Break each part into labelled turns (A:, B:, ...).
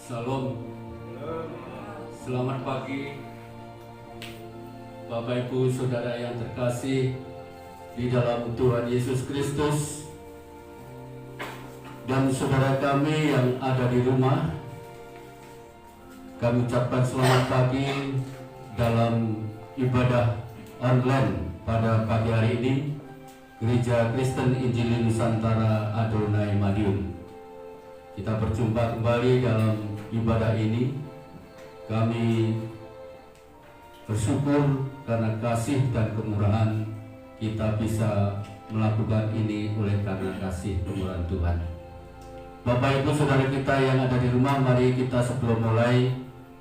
A: Salam. Selamat pagi Bapak Ibu Saudara yang terkasih di dalam Tuhan Yesus Kristus, dan saudara kami yang ada di rumah. Kami ucapkan selamat pagi dalam ibadah online pada pagi hari ini Gereja Kristen Injili Nusantara Adonai Madiun. Kita berjumpa kembali dalam ibadah ini. Kami bersyukur karena kasih dan kemurahan kita bisa melakukan ini oleh karena kasih kemurahan Tuhan. Bapak Ibu Saudara kita yang ada di rumah, mari kita sebelum mulai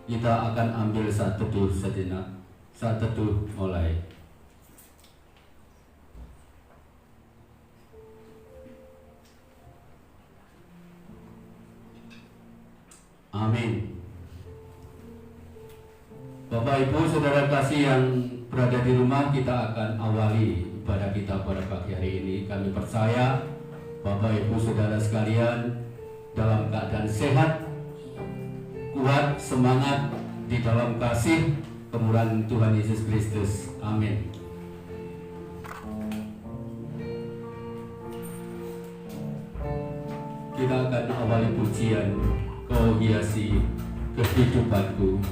A: kita akan ambil saat teduh sejenak. Saat teduh mulai. Amin. Bapak Ibu Saudara kasih yang berada di rumah, kita akan awali ibadah kita pada pagi hari ini. Kami percaya Bapak Ibu Saudara sekalian dalam keadaan sehat, kuat, semangat di dalam kasih kemurahan Tuhan Yesus Kristus. Amin. Kita akan awali pujian Kau hiasi kehidupanku.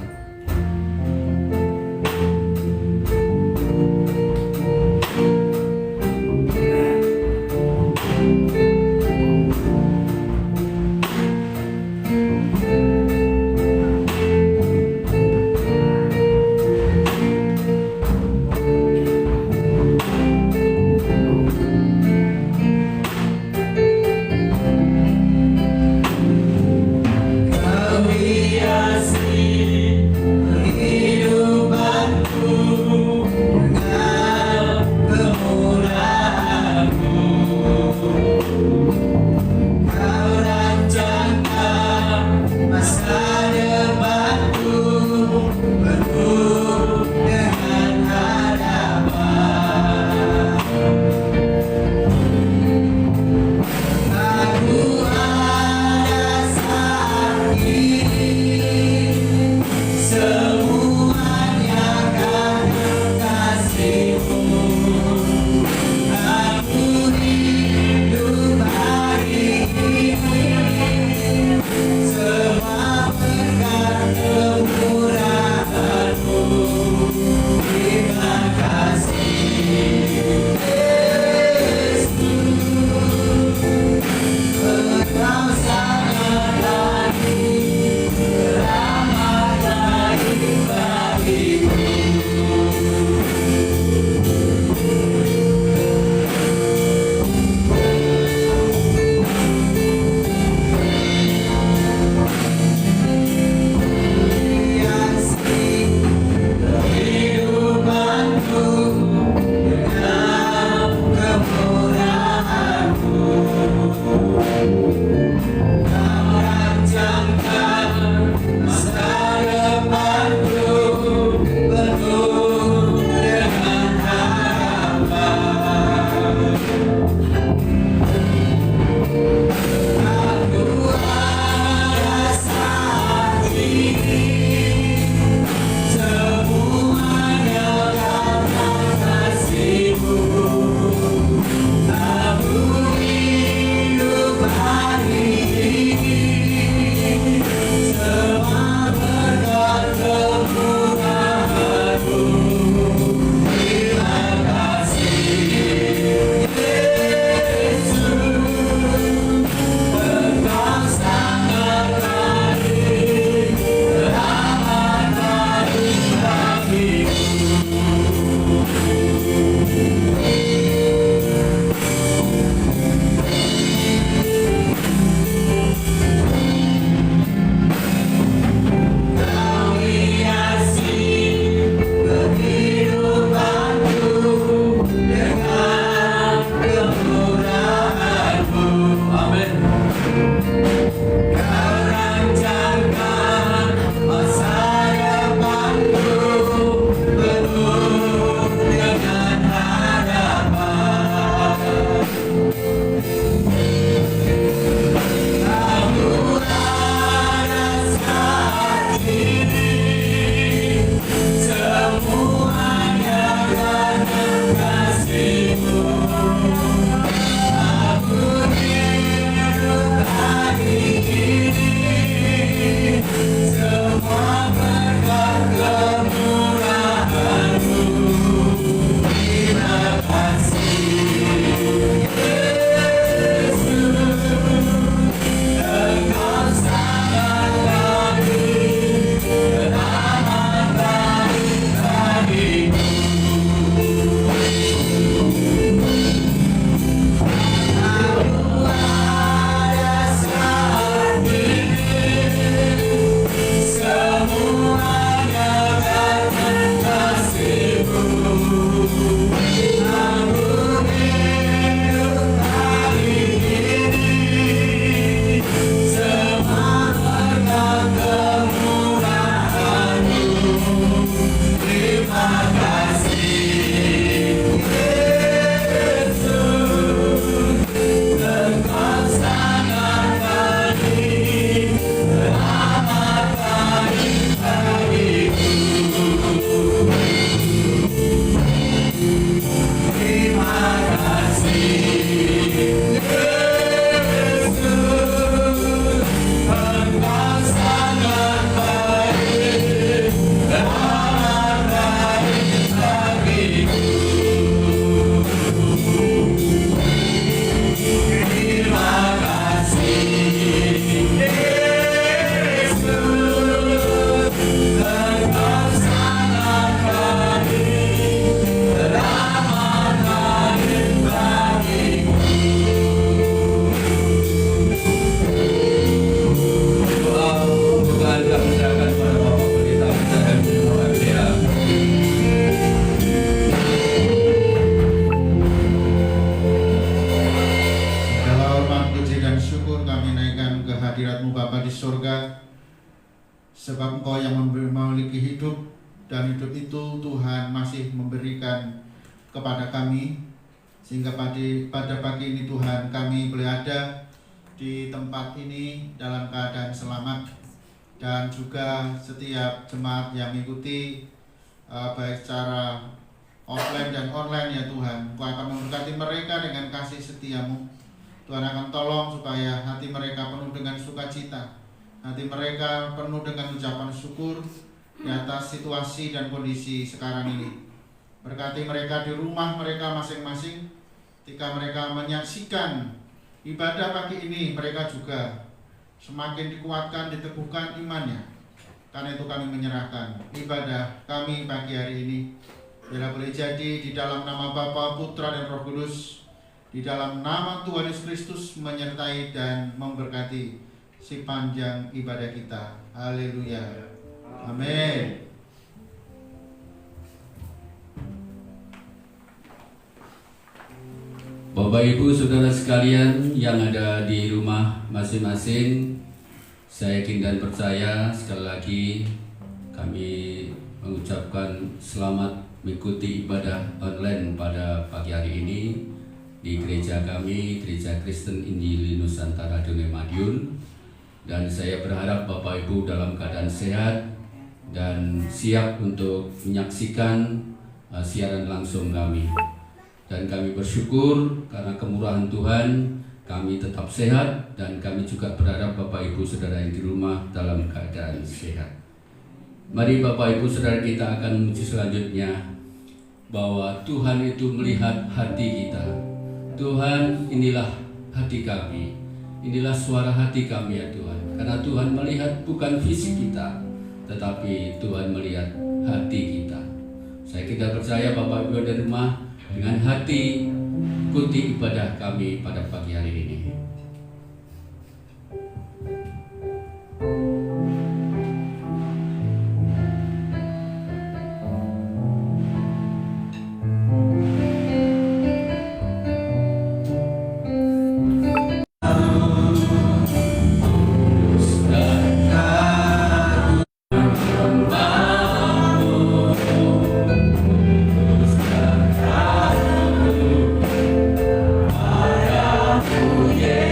B: Kau hiasi syukur kami naikkan ke hadirat-Mu Bapa di surga, sebab Engkau yang memiliki hidup, dan hidup itu Tuhan masih memberikan kepada kami, sehingga pada pagi ini Tuhan kami boleh ada di tempat ini dalam keadaan selamat. Dan juga setiap jemaat yang mengikuti baik secara offline dan online ya Tuhan, Engkau akan memberkati mereka dengan kasih setia-Mu. Tuhan akan tolong supaya hati mereka penuh dengan sukacita, hati mereka penuh dengan ucapan syukur di atas situasi dan kondisi sekarang ini. Berkati mereka di rumah mereka masing-masing, ketika mereka menyaksikan ibadah pagi ini, mereka juga semakin dikuatkan, diteguhkan imannya. Karena itu kami menyerahkan ibadah kami pagi hari ini, bila boleh jadi di dalam nama Bapa, Putra, dan Roh Kudus, di dalam nama Tuhan Yesus Kristus, menyertai dan memberkati sepanjang ibadah kita. Haleluya. Amin.
A: Bapak Ibu Saudara sekalian yang ada di rumah masing-masing, saya yakin dan percaya sekali lagi kami mengucapkan selamat mengikuti ibadah online pada pagi hari ini di gereja kami, Gereja Kristen Injili Nusantara Dunia Madiun. Dan saya berharap Bapak Ibu dalam keadaan sehat dan siap untuk menyaksikan siaran langsung kami. Dan kami bersyukur karena kemurahan Tuhan kami tetap sehat, dan kami juga berharap Bapak Ibu Saudara yang di rumah dalam keadaan sehat. Mari Bapak Ibu Saudara, kita akan menuju selanjutnya bahwa Tuhan itu melihat hati kita. Tuhan, inilah hati kami, inilah suara hati kami ya Tuhan. Karena Tuhan melihat bukan fisik kita, tetapi Tuhan melihat hati kita. Saya kita percaya Bapak Ibu di rumah dengan hati ikuti ibadah kami pada pagi hari ini.
C: Yeah.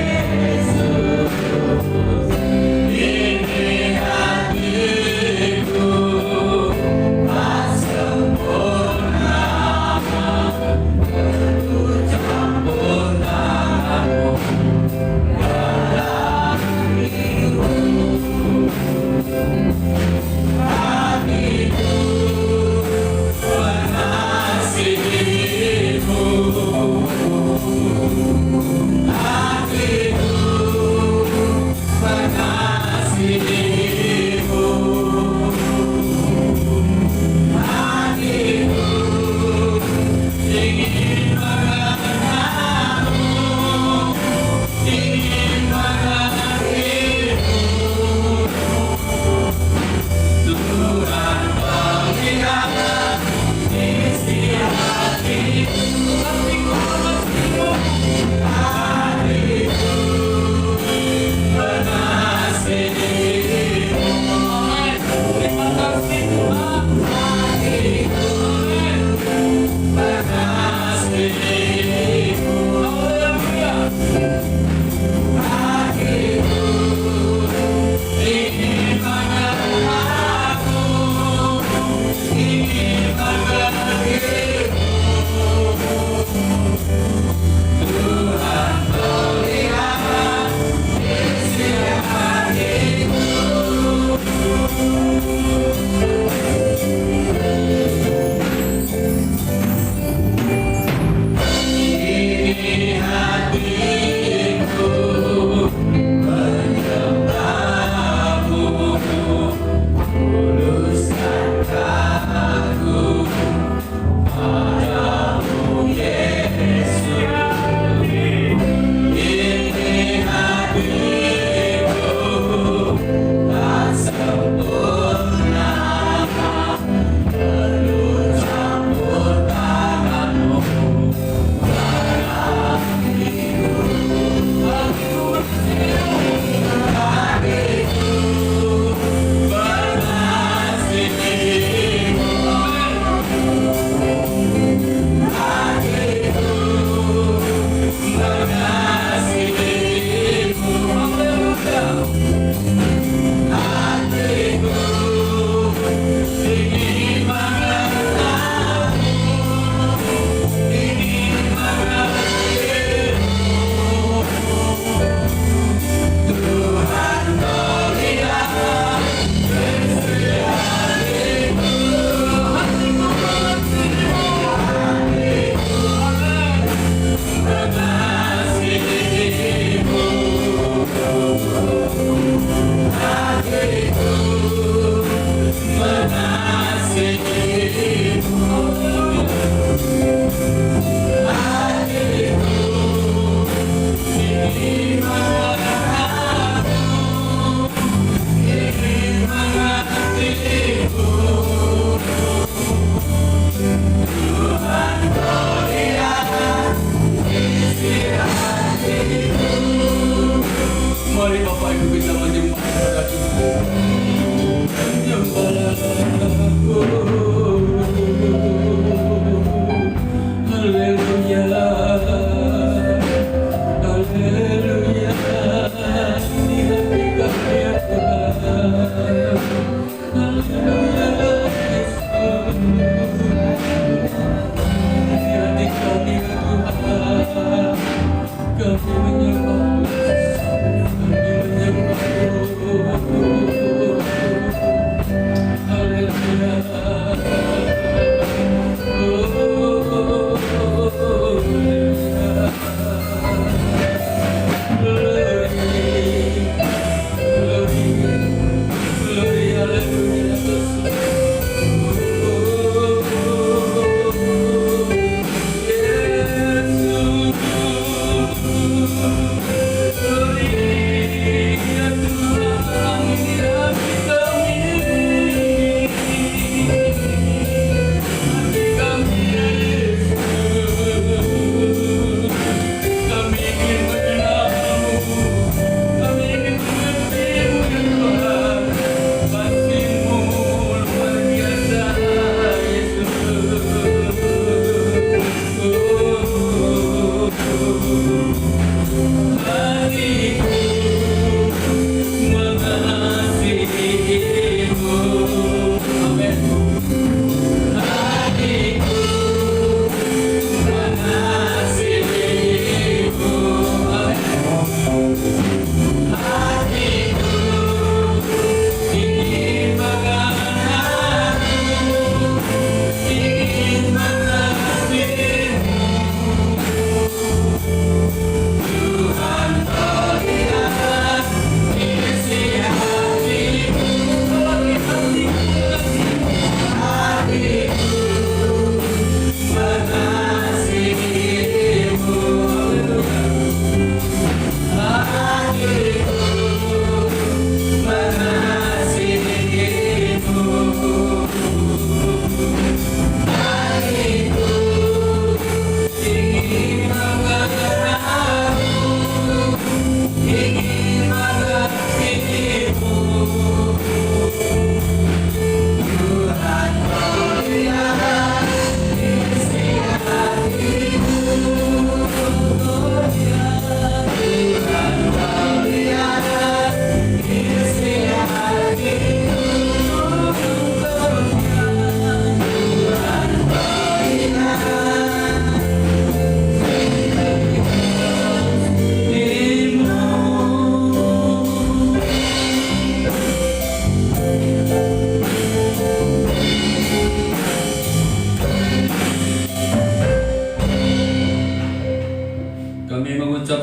A: Mari Bapak Ibu kita menyembah kepada Tuhan. Menyembahlah aku. Haleluya. Haleluya. Di hati kami ya Tuhan. Haleluya Yesus. Di hati kami ya Tuhan. Kami menyembah.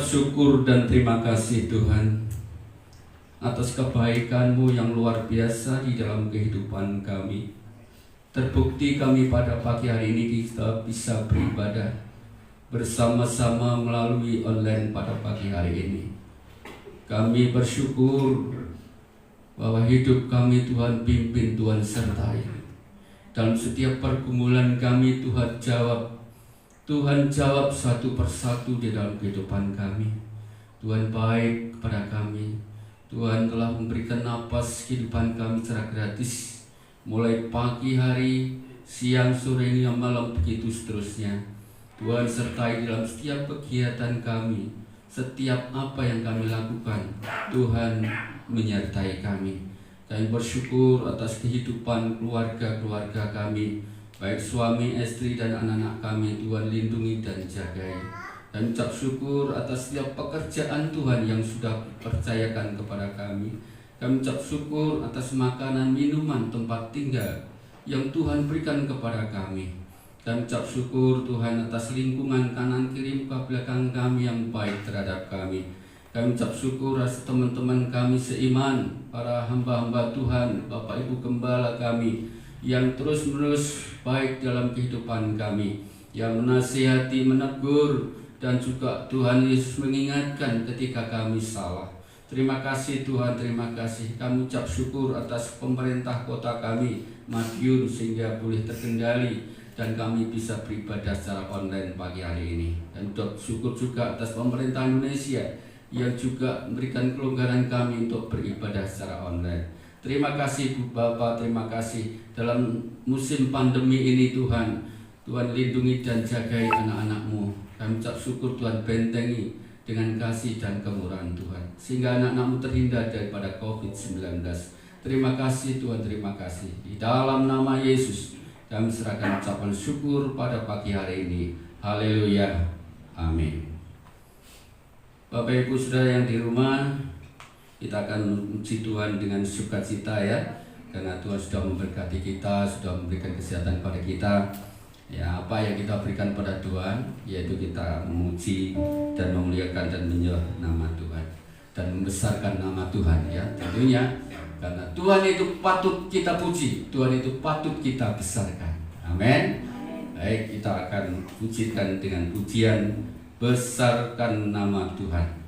A: Syukur dan terima kasih Tuhan atas kebaikan-Mu yang luar biasa di dalam kehidupan kami. Terbukti kami pada pagi hari ini kita bisa beribadah bersama-sama melalui online pada pagi hari ini. Kami bersyukur bahwa hidup kami Tuhan pimpin, Tuhan sertai. Dalam setiap pergumulan kami Tuhan jawab satu persatu di dalam kehidupan kami. Tuhan baik kepada kami. Tuhan telah memberikan napas kehidupan kami secara gratis. Mulai pagi hari, siang, sore, hingga malam, begitu seterusnya. Tuhan sertai dalam setiap kegiatan kami. Setiap apa yang kami lakukan, Tuhan menyertai kami. Kami bersyukur atas kehidupan keluarga-keluarga kami, baik suami, istri, dan anak-anak kami. Tuhan lindungi dan jagai. Dan ucap syukur atas setiap pekerjaan Tuhan yang sudah percayakan kepada kami. Kami ucap syukur atas makanan, minuman, tempat tinggal yang Tuhan berikan kepada kami. Dan ucap syukur Tuhan atas lingkungan kanan kiri muka belakang kami yang baik terhadap kami. Kami ucap syukur atas teman-teman kami seiman, para hamba-hamba Tuhan, Bapak Ibu Gembala kami yang terus-menerus baik dalam kehidupan kami, yang menasihati, menegur, dan juga Tuhan Yesus mengingatkan ketika kami salah. Terima kasih Tuhan, terima kasih. Kami ucap syukur atas pemerintah kota kami, Madiun, sehingga boleh terkendali dan kami bisa beribadah secara online pagi hari ini. Dan ucap syukur juga atas pemerintah Indonesia yang juga memberikan kelonggaran kami untuk beribadah secara online. Terima kasih Bapak, terima kasih dalam musim pandemi ini Tuhan. Tuhan lindungi dan jagai anak-anak-Mu. Kami ucap syukur Tuhan, bentengi dengan kasih dan kemurahan Tuhan, sehingga anak-anak-Mu terhindar daripada COVID-19. Terima kasih Tuhan, terima kasih. Di dalam nama Yesus kami serahkan ucapan syukur pada pagi hari ini. Haleluya, amin. Bapak Ibu Saudara yang di rumah, kita akan memuji Tuhan dengan sukacita ya, karena Tuhan sudah memberkati kita, sudah memberikan kesehatan pada kita. Ya, apa yang kita berikan pada Tuhan, yaitu kita memuji dan memuliakan dan menyembah nama Tuhan dan membesarkan nama Tuhan ya, tentunya karena Tuhan itu patut kita puji, Tuhan itu patut kita besarkan. Amin. Baik, kita akan pujikan dengan pujian besarkan nama Tuhan.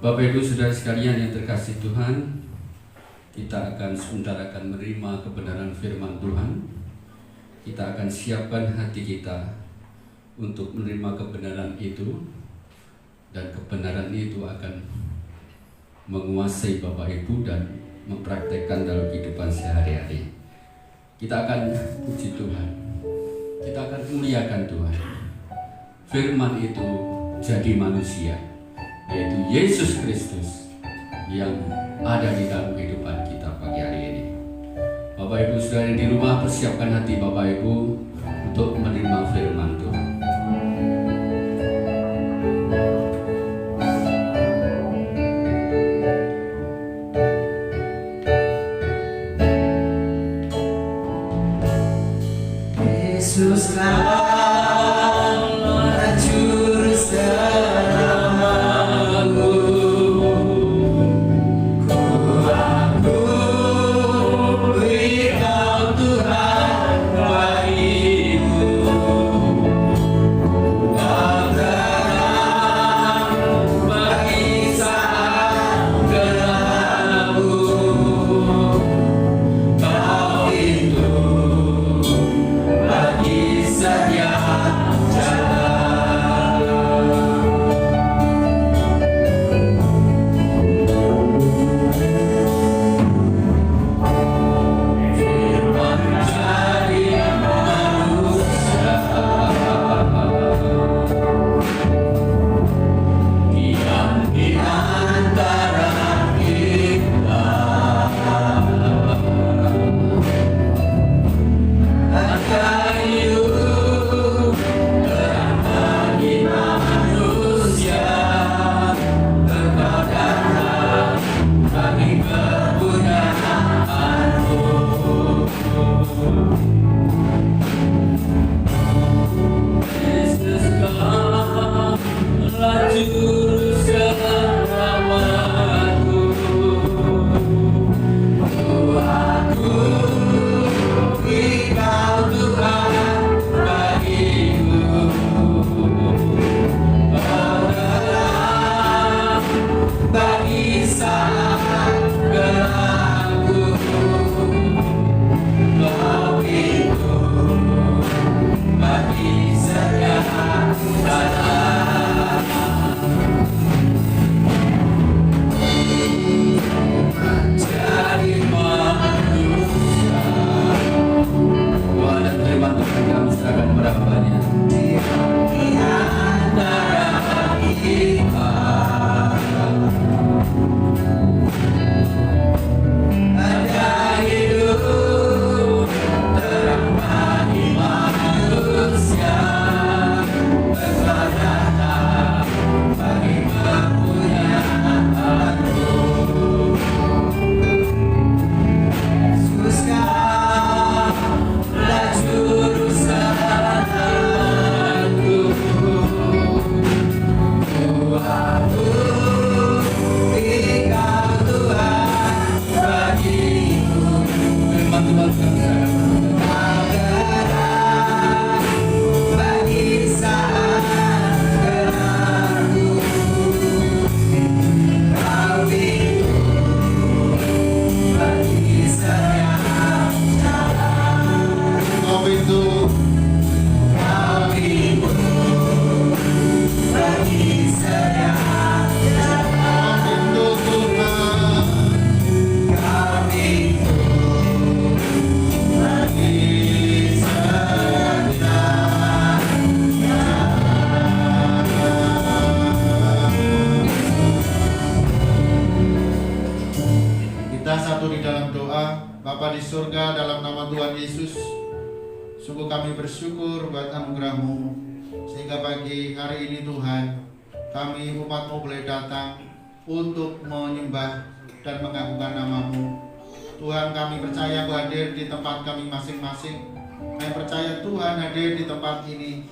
A: Bapak Ibu Saudara sekalian yang terkasih Tuhan, kita akan sebentar akan menerima kebenaran firman Tuhan. Kita akan siapkan hati kita untuk menerima kebenaran itu. dan kebenaran itu akan menguasai Bapak Ibu dan mempraktekkan dalam kehidupan sehari-hari. Kita akan puji Tuhan, kita akan muliakan Tuhan. Firman itu jadi manusia, yaitu Yesus Kristus yang ada di dalam kehidupan kita pagi hari ini. Bapak Ibu saudara di rumah, persiapkan hati Bapak Ibu untuk menerima firman Tuhan.
C: Yesus Allah juru selamatku, ku akui Kau Tuhan bagiku, Kau terang bagi saat gelapku, Kau itu bagi setiap jalan. Firman jadi manusia, diam di antara kita, akan hidup terang bagi manusia, Engkau datang bagi kepunyaanmu. Yesus Kau juru selamatku, ku akui Kau Tuhan bagiku, Kau terang bagi saat gelapku, Kau itu bagi setiap jalan. Jadi manusia,
A: Tuhan terima Tuhan, kami serahkan kepada Bapaknya.
C: di antara kita, ada hidup terang bagi manusia, Engkau datang bagi kepunyaanmu. Yesus Kaulah juru selamatku, ku akui Kau Tuhan bagiku,
A: Firman Tuhan kami serahkan.
C: Kau terang bagi saat gelapku, Kau itu bagi setiap jalan.
B: Kau itu
C: Kau itu bagi setiap jalan.
B: itu Tuhan,
C: Kau itu bagi setiap
B: kita satu di dalam doa. Bapa di surga, dalam nama Tuhan Yesus, sungguh kami bersyukur buat anugerah-Mu, sehingga pagi hari ini Tuhan, kami umat-Mu boleh datang untuk menyembah dan mengagungkan nama-Mu. Tuhan, kami percaya Kau hadir di tempat kami masing-masing. Kami percaya Tuhan hadir di tempat ini,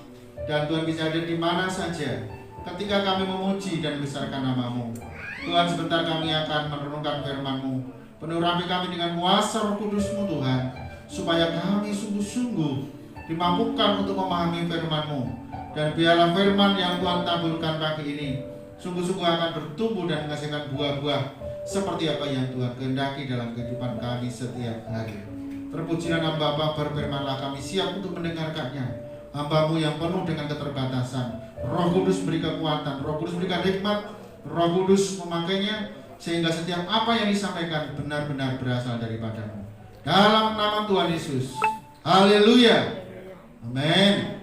B: dan Tuhan bisa hadir di mana saja ketika kami memuji dan membesarkan nama-Mu. Tuhan, sebentar kami akan merenungkan firman-Mu. Penuh kami dengan kuasa Roh Kudus-Mu Tuhan, supaya kami sungguh-sungguh dimampukan untuk memahami firman-Mu. Dan biarlah firman yang Tuhan taburkan pagi ini sungguh-sungguh akan bertumbuh dan menghasilkan buah-buah seperti apa yang Tuhan kehendaki dalam kehidupan kami setiap hari. Terpujilah nama Bapa, berfirmanlah, kami siap untuk mendengarkannya. hamba-Mu yang penuh dengan keterbatasan. Roh Kudus beri kekuatan, Roh Kudus berikan hikmat, Roh Kudus memakainya sehingga setiap apa yang disampaikan benar-benar berasal daripada-Mu. Dalam nama Tuhan Yesus. Haleluya. Amin.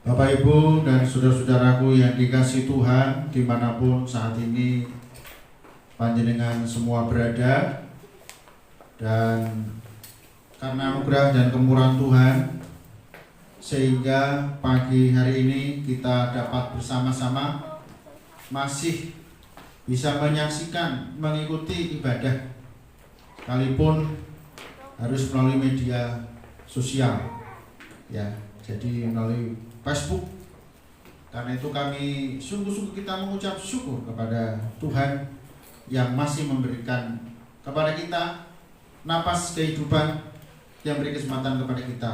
B: Bapak Ibu dan saudara-saudaraku yang dikasihi Tuhan, dimanapun saat ini panjenengan semua berada, dan karena anugerah dan kemurahan Tuhan sehingga pagi hari ini kita dapat bersama-sama masih bisa menyaksikan, mengikuti ibadah sekalipun harus melalui media sosial ya, jadi melalui Facebook. Karena itu kami sungguh-sungguh kita mengucap syukur kepada Tuhan yang masih memberikan kepada kita napas kehidupan, yang beri kesempatan kepada kita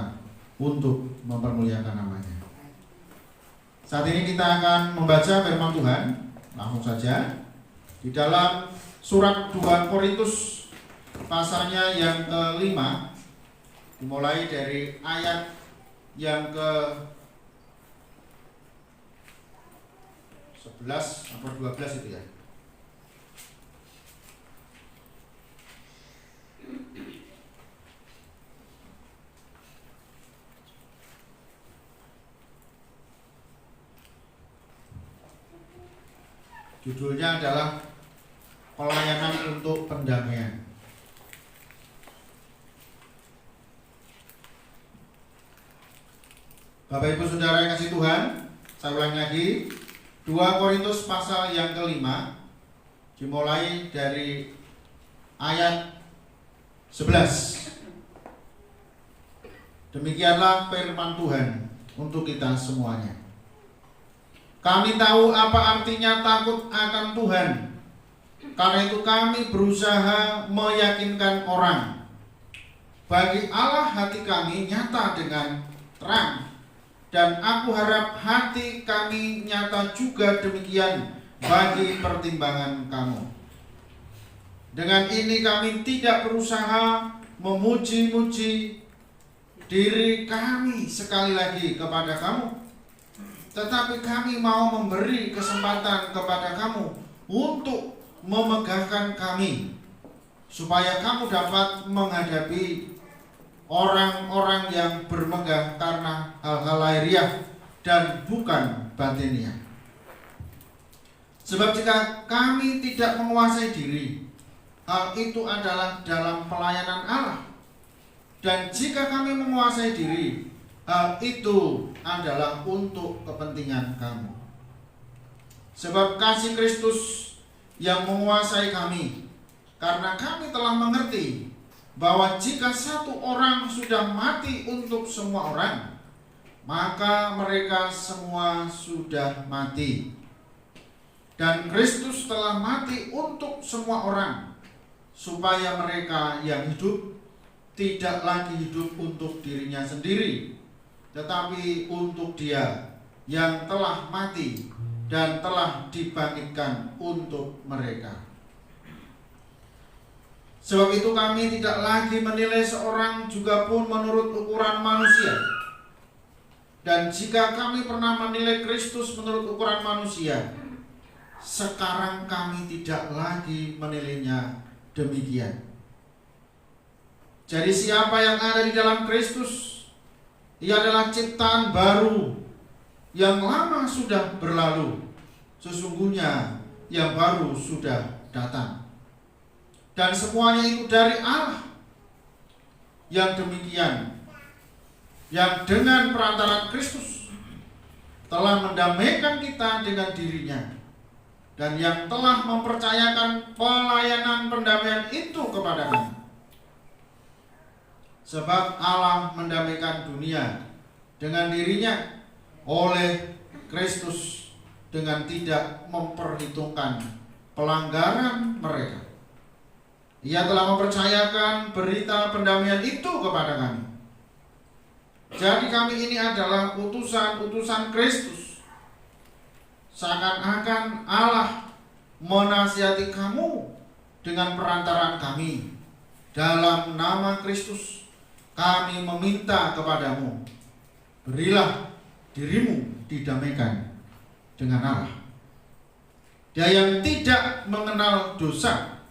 B: untuk mempermuliakan namanya. Saat ini kita akan membaca firman Tuhan langsung saja di dalam surat 2 Korintus pasalnya yang ke-5, dimulai dari ayat yang ke 11 atau 12 itu ya. Judulnya adalah pelayanan untuk pendamaian. Bapak Ibu Saudara yang kasih Tuhan, saya ulangi lagi, 2 Korintus pasal yang ke-5, dimulai dari ayat 11. Demikianlah firman Tuhan untuk kita semuanya. Kami tahu apa artinya takut akan Tuhan. Karena itu kami berusaha meyakinkan orang. Bagi Allah hati kami nyata dengan terang. Dan aku harap hati kami nyata juga demikian bagi pertimbangan kamu. Dengan ini kami tidak berusaha memuji-muji diri kami sekali lagi kepada kamu, tetapi kami mau memberi kesempatan kepada kamu untuk memegahkan kami, supaya kamu dapat menghadapi orang-orang yang bermegah karena hal-hal lahiriah dan bukan batiniah. Sebab jika kami tidak menguasai diri, hal itu adalah dalam pelayanan Allah. Dan jika kami menguasai diri, hal itu adalah untuk kepentingan kamu. Sebab kasih Kristus yang menguasai kami, karena kami telah mengerti bahwa jika satu orang sudah mati untuk semua orang, maka mereka semua sudah mati. Dan Kristus telah mati untuk semua orang, supaya mereka yang hidup tidak lagi hidup untuk dirinya sendiri, tetapi untuk Dia yang telah mati dan telah dibangkitkan untuk mereka. Sebab itu kami tidak lagi menilai seorang juga pun menurut ukuran manusia. Dan jika kami pernah menilai Kristus menurut ukuran manusia, sekarang kami tidak lagi menilainya demikian. Jadi siapa yang ada di dalam Kristus, ia adalah ciptaan baru. Yang lama sudah berlalu, sesungguhnya yang baru sudah datang. Dan semuanya itu dari Allah yang demikian, yang dengan perantaraan Kristus telah mendamaikan kita dengan dirinya, dan yang telah mempercayakan pelayanan pendamaian itu kepada kami. Sebab Allah mendamaikan dunia dengan dirinya oleh Kristus dengan tidak memperhitungkan pelanggaran mereka. Ia telah mempercayakan berita pendamaian itu kepada kami. Jadi kami ini adalah utusan-utusan Kristus. seakan-akan Allah menasihati kamu dengan perantaraan kami. Dalam nama Kristus kami meminta kepadamu, berilah dirimu didamaikan dengan Allah. Dia yang tidak mengenal dosa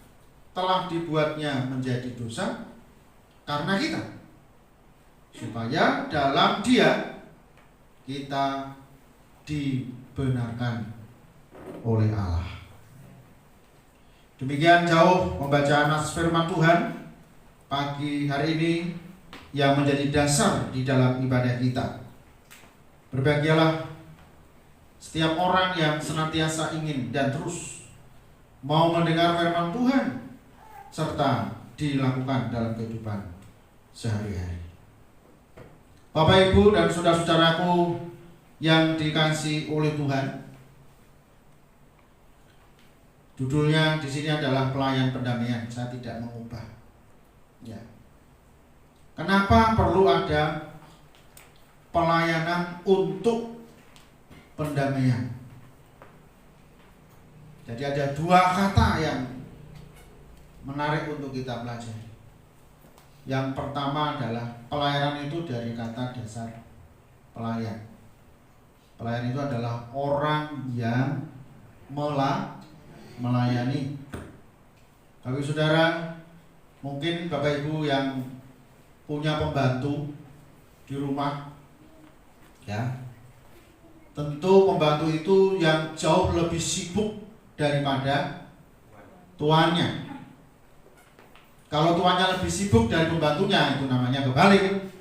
B: telah dibuatnya menjadi dosa karena kita, supaya dalam Dia kita dibenarkan oleh Allah. Demikian jauh pembacaan nas firman Tuhan pagi hari ini yang menjadi dasar di dalam ibadah kita. Berbahagialah setiap orang yang senantiasa ingin dan terus mau mendengar firman Tuhan serta dilakukan dalam kehidupan sehari-hari. Bapak, Ibu, dan saudara-saudaraku yang dikasihi oleh Tuhan, judulnya di sini adalah pelayan pendamaian. Saya tidak mengubah. Ya. Kenapa perlu ada pelayanan untuk pendamaian? Jadi ada dua kata yang menarik untuk kita pelajari. Yang pertama adalah pelayanan itu dari kata dasar pelayan. Pelayan itu adalah orang yang melayani. Bagi saudara, mungkin Bapak Ibu yang punya pembantu di rumah, ya, tentu pembantu itu yang jauh lebih sibuk daripada tuannya. Kalau tuannya lebih sibuk dari pembantunya, itu namanya kebalik.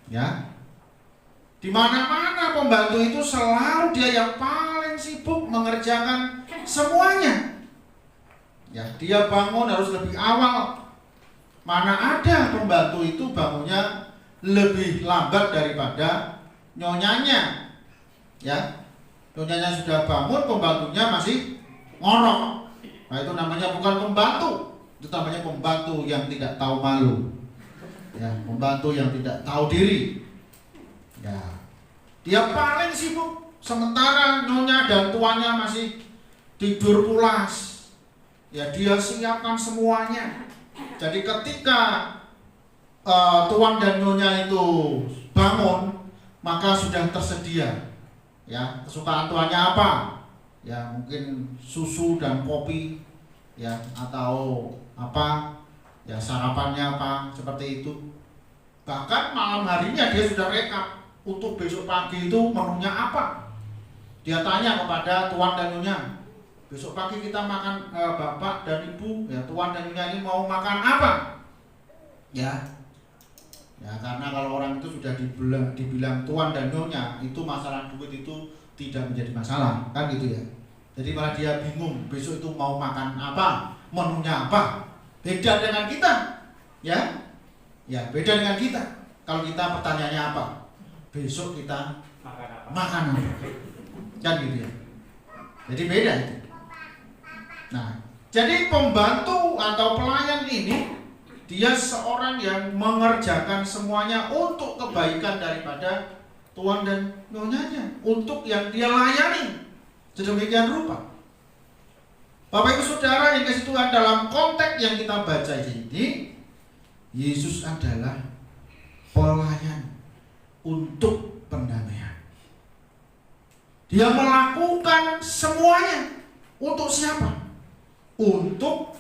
B: Ya. Di mana-mana pembantu itu selalu dia yang paling sibuk mengerjakan semuanya. Ya, dia bangun harus lebih awal. Mana ada pembantu itu bangunnya lebih lambat daripada nyonyanya. Ya. Nyonyanya sudah bangun, pembantunya masih ngorok. Nah, itu namanya bukan pembantu. Itu namanya pembantu yang tidak tahu malu. Ya, pembantu yang tidak tahu diri. Ya. Dia paling sibuk, sementara nyonya dan tuannya masih tidur pulas. Ya, dia siapkan semuanya. Jadi ketika tuan dan nyonya itu bangun, maka sudah tersedia. Ya, kesukaan tuannya apa? Ya, mungkin susu dan kopi, ya, atau apa? Ya, sarapannya apa? Seperti itu. Bahkan malam harinya dia sudah rekap untuk besok pagi itu menunya apa. Dia tanya kepada tuan dan nyonya, besok pagi kita makan, bapak dan ibu, ya, tuan dan nyonya ini mau makan apa? Ya, ya, karena kalau orang itu sudah dibilang tuan dan nyonya, itu masalah duit itu tidak menjadi masalah, kan gitu ya. Jadi malah dia bingung besok itu mau makan apa, menunya apa. Beda dengan kita, ya, ya, beda dengan kita. Kalau kita pertanyaannya apa, besok kita makan apa, kan gitu ya. Jadi beda itu. Nah, jadi pembantu atau pelayan ini dia seorang yang mengerjakan semuanya untuk kebaikan daripada tuan dan nyonyanya, untuk yang dia layani sedemikian rupa. Bapak Ibu Saudara yang kasih Tuhan, dalam konteks yang kita baca ini, Yesus adalah pelayan untuk pendamaian. Dia melakukan semuanya untuk siapa? Untuk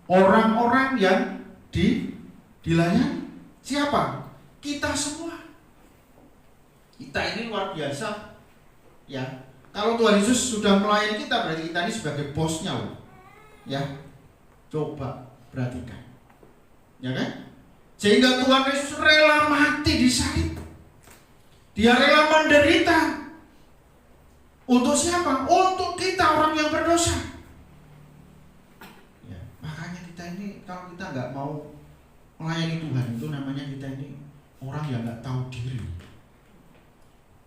B: orang-orang yang dilayani. Siapa? Kita semua. Kita ini luar biasa. Ya, kalau Tuhan Yesus sudah melayani kita, berarti kita ini sebagai bosnya loh. Ya, coba perhatikan. Ya kan? Sehingga Tuhan Yesus rela mati di salib. Dia rela menderita. Untuk siapa? Untuk kita orang yang berdosa. Ya, makanya kita ini kalau kita nggak mau melayani Tuhan, itu namanya kita ini orang yang nggak tahu diri.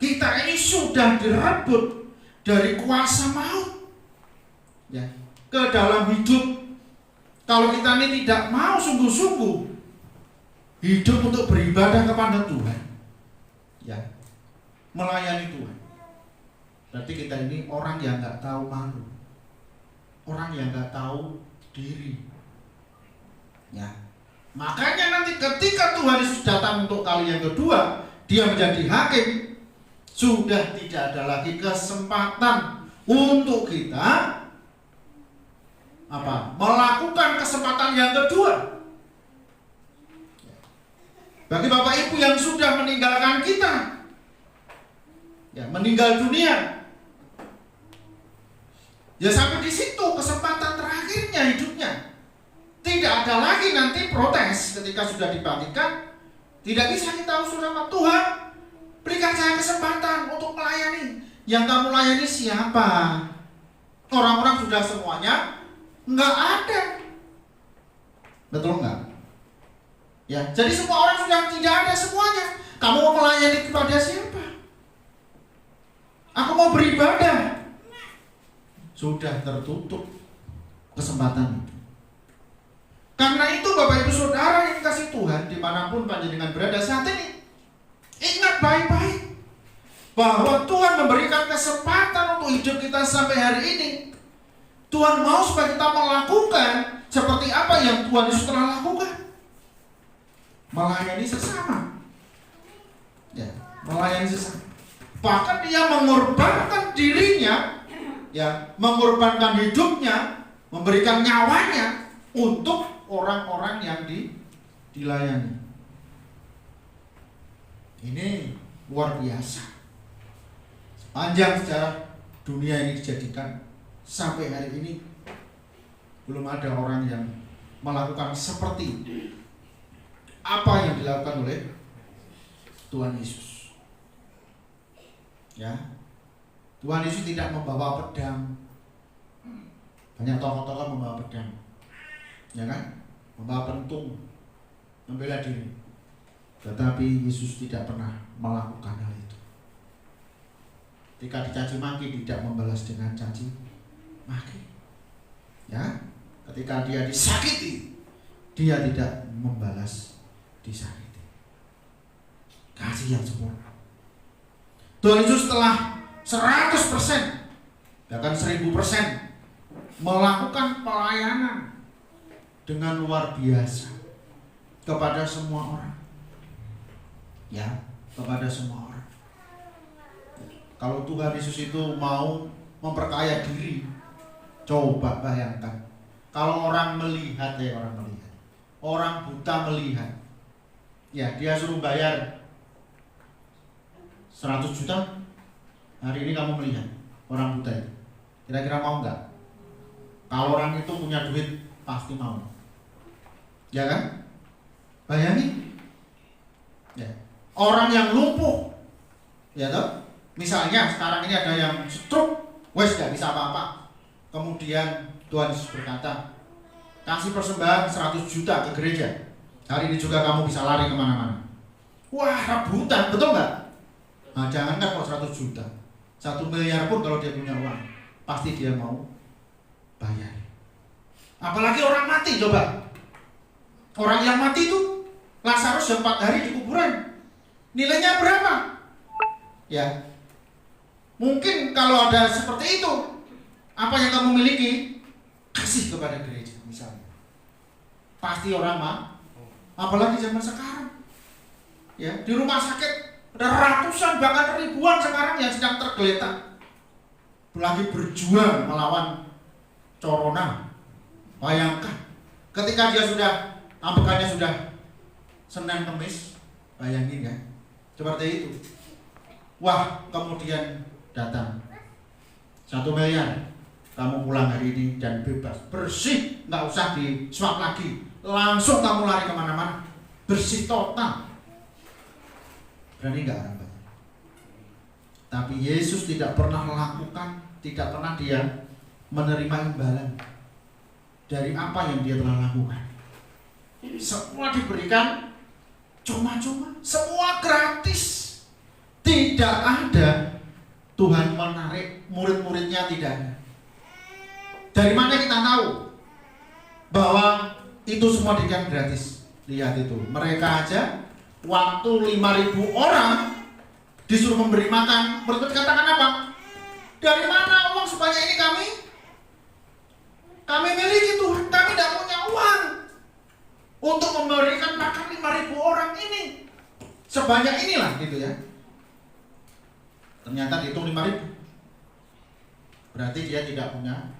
B: Kita ini sudah direbut dari kuasa maut, ya, ke dalam hidup. Kalau kita ini tidak mau sungguh-sungguh hidup untuk beribadah kepada Tuhan, ya, melayani Tuhan, Berarti kita ini orang yang nggak tahu malu, orang yang nggak tahu diri. Ya, makanya nanti ketika Tuhan Yesus datang untuk kali yang kedua, dia menjadi hakim, sudah tidak ada lagi kesempatan untuk kita melakukan kesempatan yang kedua. Bagi Bapak Ibu yang sudah meninggalkan kita, ya, meninggal dunia, ya sampai di situ kesempatan terakhirnya hidupnya. Tidak ada lagi nanti protes ketika sudah dibangkitkan. Tidak bisa kita usul sama Tuhan, berikan saya kesempatan untuk melayani. Yang kamu layani siapa? Orang-orang sudah semuanya nggak ada. Betul nggak? Ya, jadi semua orang sudah tidak ada semuanya. Kamu mau melayani kepada siapa? Aku mau beribadah. Sudah tertutup kesempatan itu. Karena itu Bapak Ibu Saudara yang kasih Tuhan, dimanapun panjenengan berada saat ini, ingat baik-baik bahwa Tuhan memberikan kesempatan untuk hidup kita sampai hari ini. Tuhan mau supaya kita melakukan seperti apa yang Tuhan Yesus telah lakukan. Melayani sesama. Ya, melayani sesama. Bahkan dia mengorbankan dirinya, ya, mengorbankan hidupnya, memberikan nyawanya untuk orang-orang yang dilayani. Ini luar biasa. Sepanjang sejarah dunia ini dijadikan sampai hari ini belum ada orang yang melakukan seperti apa yang dilakukan oleh Tuhan Yesus. Ya, Tuhan Yesus tidak membawa pedang. Banyak tokoh-tokoh membawa pedang, ya kan? Membawa pentung, membela diri. Tetapi Yesus tidak pernah melakukan hal itu. Ketika dicaci maki, tidak membalas dengan caci maki. Ya, ketika dia disakiti, dia tidak membalas disakiti. Kasih yang sempurna. Tuhan Yesus telah 100%, bahkan 1000% melakukan pelayanan dengan luar biasa kepada semua orang. Ya, kepada semua orang. Kalau Tuhan Yesus itu mau memperkaya diri, coba bayangkan. Kalau orang melihat, orang buta melihat, ya dia suruh bayar 100 juta. Hari ini kamu melihat orang buta itu, kira-kira mau nggak? Kalau orang itu punya duit, pasti mau. Ya kan? Bayangin. Ya. Orang yang lumpuh, ya toh? Misalnya sekarang ini ada yang stroke, wes nggak bisa apa-apa. Kemudian Tuhan Yesus berkata, kasih persembahan 100 juta ke gereja. Hari ini juga kamu bisa lari kemana-mana. Wah, rebutan, betul nggak? Nah, jangankan kok 100 juta, 1 miliar pun kalau dia punya uang, pasti dia mau bayar. Apalagi orang mati, coba. Orang yang mati itu Lazarus yang 4 hari di kuburan, nilainya berapa? Ya, mungkin kalau ada seperti itu, apa yang kamu miliki, kasih kepada gereja misalnya. Pasti orang mah. Apalagi zaman sekarang, ya, di rumah sakit ada ratusan bahkan ribuan sekarang yang sedang tergeletak, lagi berjuang melawan corona. Bayangkan ketika dia sudah ambekannya sudah Senin Kemis, bayangin ya, seperti itu. Wah, kemudian datang 1 miliar, kamu pulang hari ini dan bebas, bersih, nggak usah di swab lagi, langsung kamu lari kemana-mana, bersih total. Berani nggak orang banyak? Tapi Yesus tidak pernah melakukan, tidak pernah dia menerima imbalan dari apa yang dia telah lakukan. Semua diberikan cuma-cuma, semua gratis. Tidak ada Tuhan menarik murid-muridnya, tidak ada. Dari mana kita tahu bahwa itu semua diberikan gratis? Lihat itu, mereka aja waktu 5.000 orang disuruh memberi makan, murid-murid katakan apa? Dari mana uang sebanyak ini kami? Kami miliki Tuhan, kami tidak punya uang untuk memberikan makan 5.000 orang ini. Sebanyak inilah gitu ya. Ternyata dihitung 5.000. Berarti dia tidak punya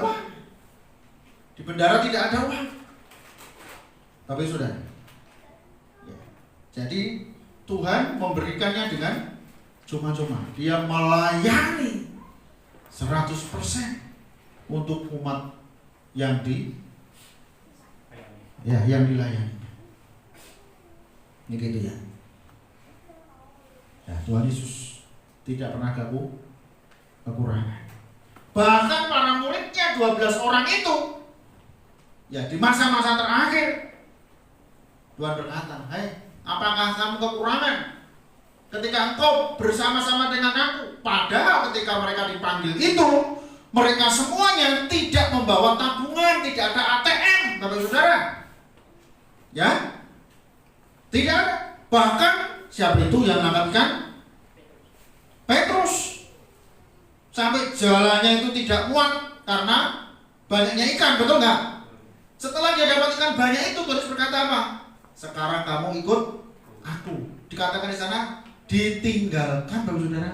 B: uang. Di bendara tidak ada uang. Tapi sudah. Ya. Jadi Tuhan memberikannya dengan cuma-cuma. Dia melayani 100% untuk umat yang dilayani. Ini gitu ya. Ya, Tuhan Yesus tidak pernah kekurangan. Bahkan para muridnya 12 orang itu, ya di masa-masa terakhir, Tuhan berkata, "Hai, apakah kamu kekurangan ketika engkau bersama-sama dengan aku?" Padahal ketika mereka dipanggil itu, mereka semuanya tidak membawa tabungan, tidak ada ATM, Bapak Saudara. Ya, tidak ada. Bahkan siapa itu yang angkat ikan? Petrus. Sampai jalannya itu tidak muat karena banyaknya ikan, betul nggak? Setelah dia dapat ikan banyak itu, Tuhan berkata apa? "Sekarang kamu ikut aku." Dikatakan di sana ditinggalkan, Bapak Saudara.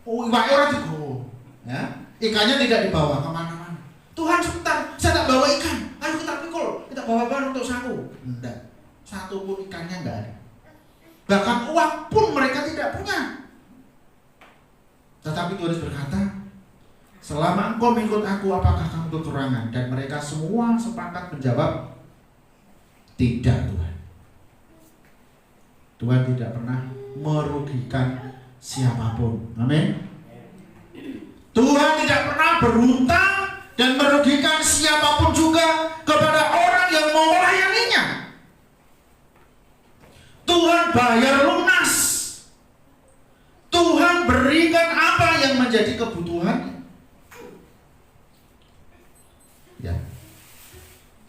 B: Oh, iwak orang juga. Ya, ikannya tidak dibawa kemana-mana. "Tuhan, sebentar, saya tak bawa ikan. Ayo kita pikul, kita bawa bahan untuk saku." Enggak, satu pun ikannya enggak ada. Bahkan uang pun mereka tidak punya. Tetapi Tuhan berkata, "Selama engkau mengikut aku, apakah kamu kekurangan?" Dan mereka semua sepakat menjawab, "Tidak, Tuhan." Tuhan tidak pernah merugikan siapapun. Amin. Tuhan tidak pernah berhutang dan merugikan siapapun juga kepada orang yang mau melayaninya. Tuhan bayar lunas. Tuhan berikan apa yang menjadi kebutuhannya. Ya.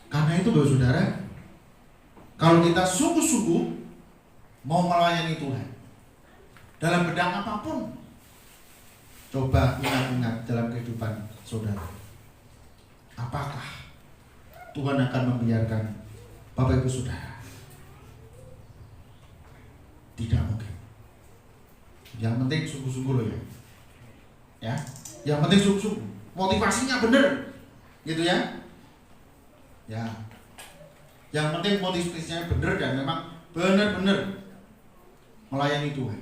B: Karena itu, Bapak Saudara, kalau kita sungguh-sungguh mau melayani Tuhan dalam bidang apapun, coba ingat-ingat dalam kehidupan saudara, apakah Tuhan akan membiarkan Bapak Ibu Saudara? Tidak mungkin. Yang penting sungguh-sungguh loh ya. Ya, yang penting sungguh-sungguh. Motivasinya benar, gitu ya. Ya, yang penting motivasinya benar dan memang benar-benar melayani Tuhan.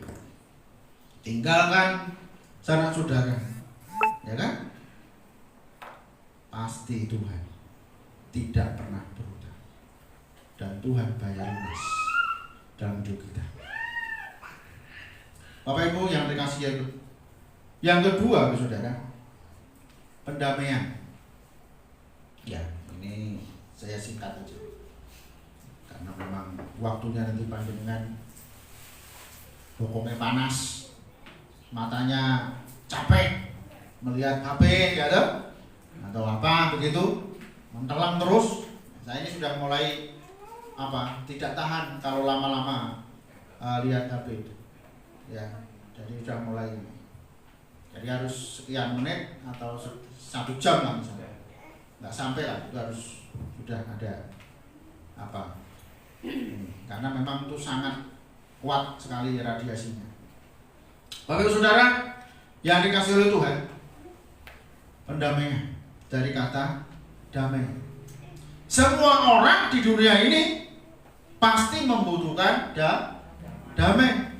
B: Tinggalkan sanak saudara, ya kan? Pasti Tuhan tidak pernah berhutang dan Tuhan bayar lunas dalam hidup kita. Bapak Ibu yang dikasihi yang kedua, Saudara, pendamaian. Ya, ini saya singkat aja karena memang waktunya nanti panjenengan bokongnya panas, matanya capek melihat HP ya atau apa begitu, mentelang terus. Saya ini sudah mulai tidak tahan kalau lama-lama lihat HP itu. Ya, jadi sudah mulai. Jadi harus sekian menit atau 1 jam lah misalnya. Nggak sampai lah, itu harus sudah ada karena memang itu sangat kuat sekali radiasinya. Bapak Ibu Saudara yang dikasihi oleh Tuhan, pendamaian dari kata damai. Semua orang di dunia ini pasti membutuhkan damai.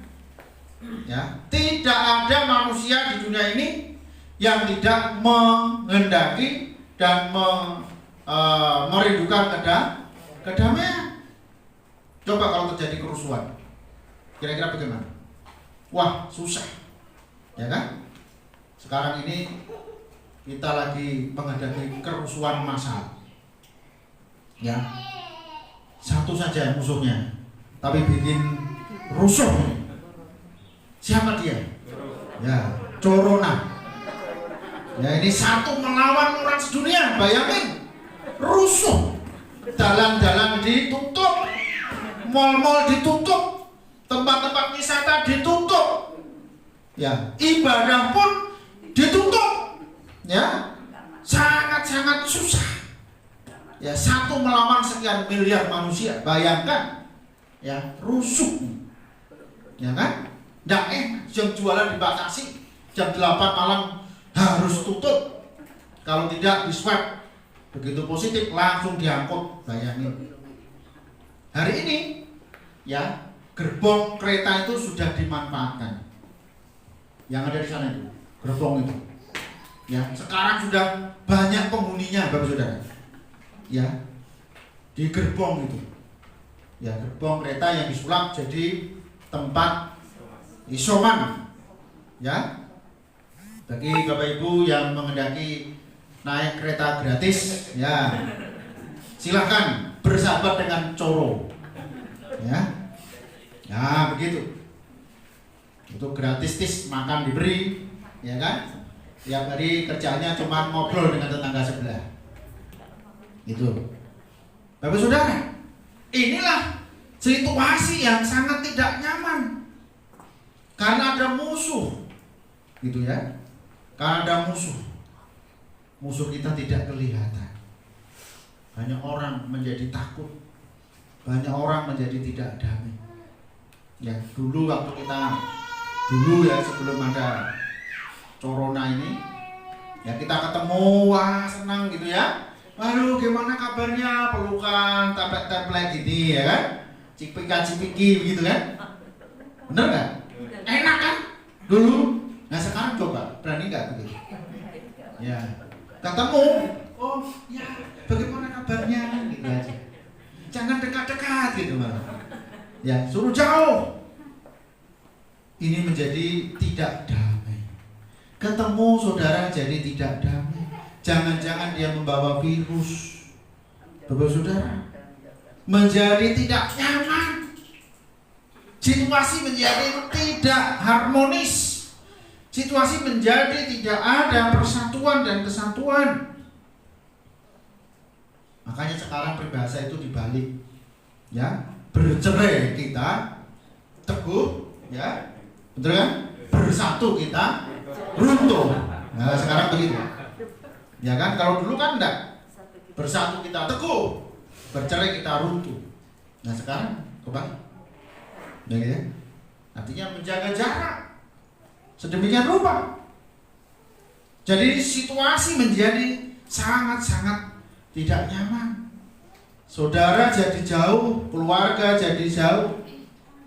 B: Ya, tidak ada manusia di dunia ini yang tidak menghendaki dan merindukan kedamaian. Coba kalau terjadi kerusuhan, kira-kira bagaimana? Wah, susah, ya kan? Sekarang ini kita lagi menghadapi kerusuhan massal. Ya, satu saja musuhnya, tapi bikin rusuh. Siapa dia? Ya, Corona. Ya, ini satu melawan orang sedunia. Bayangin, rusuh. Jalan-jalan ditutup, mal-mal ditutup, tempat-tempat wisata ditutup. Ya, ibadah pun ditutup. Ya, sangat-sangat susah. Ya, 1 melawan sekian miliar manusia. Bayangkan, ya, rusuh. Ya kan? Nggak jam jualan dibatasi. Jam 8 malam harus tutup. Kalau tidak di swab, begitu positif langsung diangkut. Bayangin. Hari ini, ya, gerbong kereta itu sudah dimanfaatkan. Yang ada di sana itu, gerbong itu. Ya, sekarang sudah banyak penghuninya, Bapak Saudara. Ya, di gerbong itu. Ya, gerbong kereta yang disulap jadi tempat isoman. Ya. Bagi Bapak Ibu yang menghendaki naik kereta gratis, ya, silakan bersahabat dengan Coro. Ya. Ya, begitu. Itu gratis makan diberi, ya kan? Tiap hari kerjanya cuma ngobrol dengan tetangga sebelah. Itu. Bapak Saudara, inilah situasi yang sangat tidak nyaman. Karena ada musuh. Gitu ya. Karena ada musuh. Musuh kita tidak kelihatan. Banyak orang menjadi takut. Banyak orang menjadi tidak damai. Ya, dulu waktu kita ya sebelum ada corona ini, ya kita ketemu, wah senang gitu ya. Waduh, gimana kabarnya, pelukan, taplek-taplek gini ya kan, cipika-cipiki begitu kan. Bener gak? Enak kan dulu. Nah sekarang coba, berani gak begitu? Ya, ketemu, oh ya bagaimana kabarnya gitu aja. Jangan dekat-dekat gitu malah. Ya, suruh jauh. Ini menjadi tidak damai. Ketemu saudara jadi tidak damai. Jangan-jangan dia membawa virus. Bapak Saudara, menjadi tidak nyaman. Situasi menjadi tidak harmonis. Situasi menjadi tidak ada persatuan dan kesatuan. Makanya sekarang peribahasa itu dibalik. Ya, bercerai kita teguh, ya. Betul kan? Bersatu kita runtuh. Nah sekarang begitu. Ya kan? Kalau dulu kan enggak. Bersatu kita teguh, bercerai kita runtuh. Nah sekarang kembali. Ya, artinya menjaga jarak. Sedemikian rupa. Jadi situasi menjadi sangat-sangat tidak nyaman. Saudara jadi jauh, keluarga jadi jauh,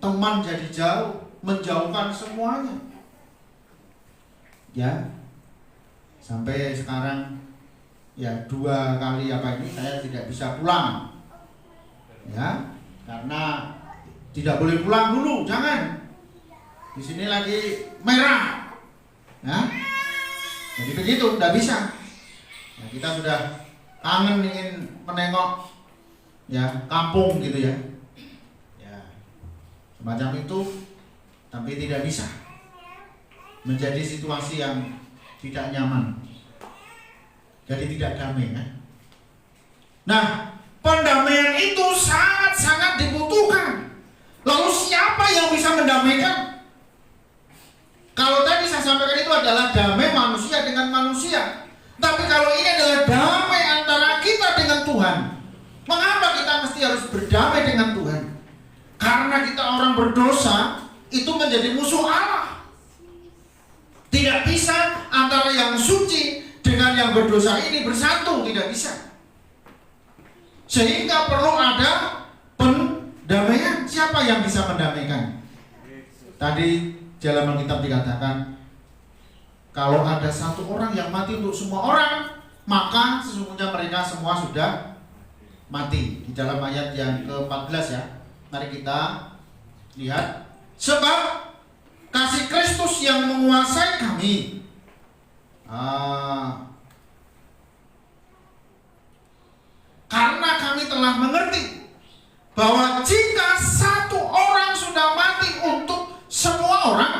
B: teman jadi jauh. Menjauhkan semuanya. Ya. Sampai sekarang ya 2 kali ini saya tidak bisa pulang. Ya, karena tidak boleh pulang dulu, jangan. Di sini lagi merah. Ya. Jadi begitu, tidak bisa. Ya, kita sudah kangen ingin menengok ya kampung gitu ya. Ya. Semacam itu. Tapi tidak bisa. Menjadi situasi yang tidak nyaman. Jadi tidak damai kan? Nah, pendamaian itu sangat-sangat dibutuhkan. Lalu siapa yang bisa mendamaikan? Kalau tadi saya sampaikan itu adalah damai manusia dengan manusia. Tapi kalau ini adalah damai antara kita dengan Tuhan. Mengapa kita mesti harus berdamai dengan Tuhan? Karena kita orang berdosa, itu menjadi musuh Allah. Tidak bisa antara yang suci dengan yang berdosa ini bersatu, tidak bisa. Sehingga perlu ada pendamaian. Siapa yang bisa mendamaikan? Tadi dalam Alkitab dikatakan, kalau ada 1 orang yang mati untuk semua orang, maka sesungguhnya mereka semua sudah mati. Di dalam ayat yang ke-14 ya. Mari kita lihat. Sebab kasih Kristus yang menguasai kami. Karena kami telah mengerti bahwa jika 1 orang sudah mati untuk semua orang,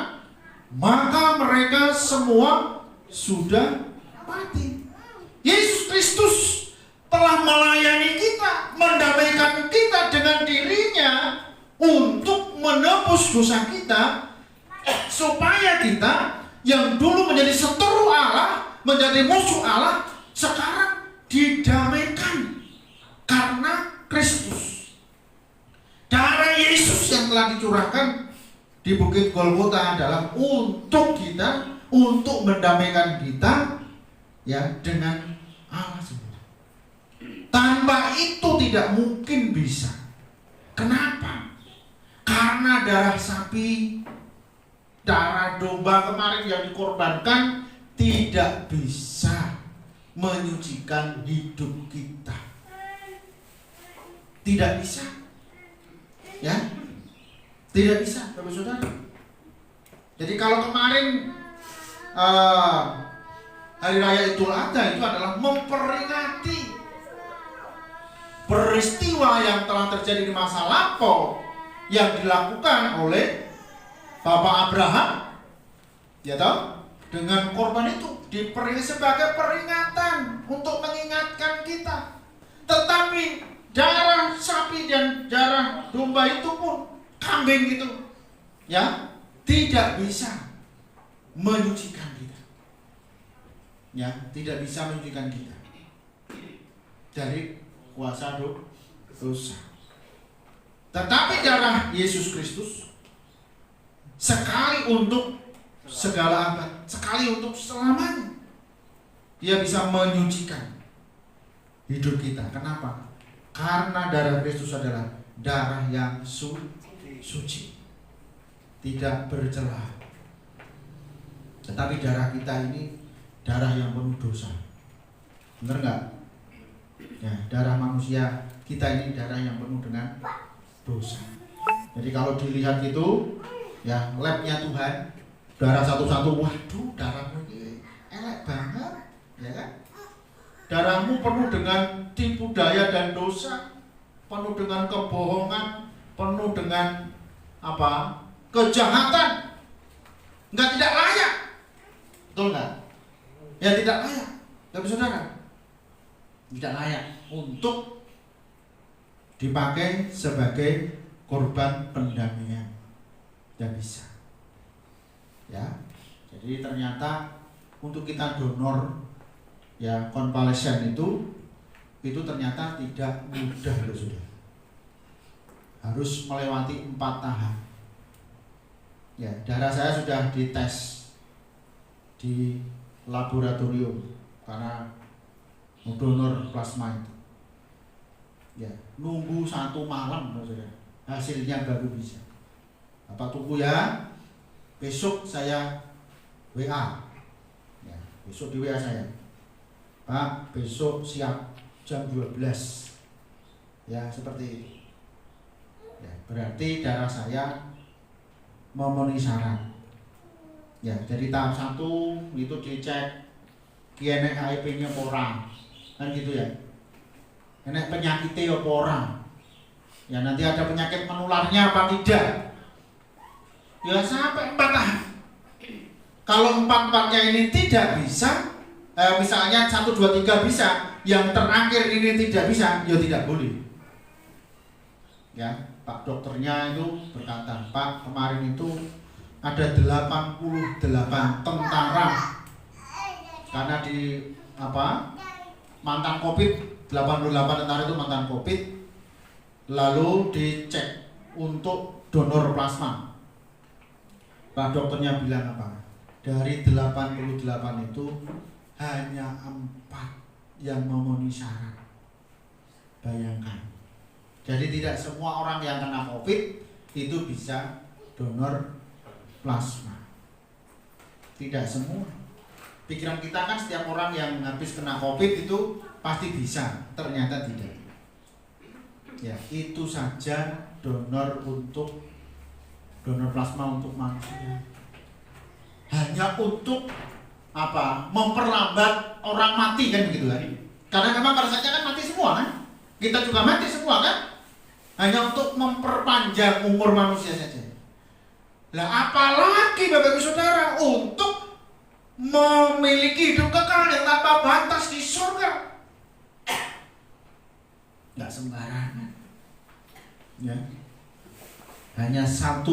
B: maka mereka semua sudah mati. Yesus Kristus telah melayani kita, mendamaikan kita dengan dirinya untuk menebus dosa kita supaya kita yang dulu menjadi seteru Allah, menjadi musuh Allah, sekarang didamaikan karena Kristus. Darah Yesus yang telah dicurahkan di Bukit Golgota adalah untuk kita, untuk mendamaikan kita ya dengan Allah sendiri. Tanpa itu tidak mungkin bisa. Kenapa? Karena darah sapi, darah domba kemarin yang dikorbankan tidak bisa menyucikan hidup kita. Tidak bisa. Ya, tidak bisa, Bapak Saudara. Jadi kalau kemarin Hari Raya Idul Adha itu adalah memperingati peristiwa yang telah terjadi di masa lampau yang dilakukan oleh Bapak Abraham, ya toh, dengan korban itu diperingati sebagai peringatan untuk mengingatkan kita. Tetapi darah sapi dan darah domba itu pun, kambing itu, ya, tidak bisa menyucikan kita. Ya, tidak bisa menyucikan kita dari kuasa dosa. Tetapi darah Yesus Kristus sekali untuk segala abad, sekali untuk selamanya. Dia bisa menyucikan hidup kita. Kenapa? Karena darah Kristus adalah darah yang suci, tidak bercelah. Tetapi darah kita ini darah yang penuh dosa. Benar nggak? Ya, darah manusia kita ini darah yang penuh dengan dosa. Jadi kalau dilihat itu, ya labnya Tuhan, darah satu-satu, waduh darahmu ini elek banget, ya kan? Darahmu penuh dengan tipu daya dan dosa, penuh dengan kebohongan, penuh dengan apa? Kejahatan, tidak layak, betul nggak? Ya tidak layak, Bapak Saudara, tidak layak untuk dipakai sebagai korban pendamaian, tidak bisa. Ya, jadi ternyata untuk kita donor ya konvalesen itu ternyata tidak mudah loh sudah. Harus melewati 4 tahap. Ya, darah saya sudah dites di laboratorium karena donor plasma itu. Ya, nunggu 1 malam loh sudah. Hasilnya baru bisa. Apa tunggu ya? Besok saya WA. Ya, besok di WA saya. Pak, besok siap jam 12. Ya, seperti itu. Ya, berarti darah saya memenuhi syarat. Ya, jadi tahap 1 itu dicek kene HIV-nya orang. Kan gitu ya. Enek penyakitnya apa orang. Ya, nanti ada penyakit menularnya apa tidak. Ya, sampai 4 tahap. Kalau 4-4-nya ini tidak bisa, misalnya 1, 2, 3 bisa, yang terakhir ini tidak bisa, ya tidak boleh. Ya, Pak dokternya itu berkata, Pak, kemarin itu ada 88 tentara karena di mantan Covid, 88 tentara itu mantan Covid, lalu dicek untuk donor plasma. Pak dokternya bilang apa? Dari 88 itu hanya 4 yang memenuhi syarat. Bayangkan. Jadi tidak semua orang yang kena Covid itu bisa donor plasma. Tidak semua. Pikiran kita kan setiap orang yang habis kena Covid itu pasti bisa. Ternyata tidak. Ya, itu saja donor plasma untuk manusia. Hanya untuk apa? Memperlambat orang mati kan begitu kan? Karena memang pada saatnya kan mati semua kan? Kita juga mati semua kan? Hanya untuk memperpanjang umur manusia saja. Lah apalagi Bapak Ibu Saudara untuk memiliki hidup kekal yang tanpa batas di surga. Enggak sembarangan. Ya. Hanya 1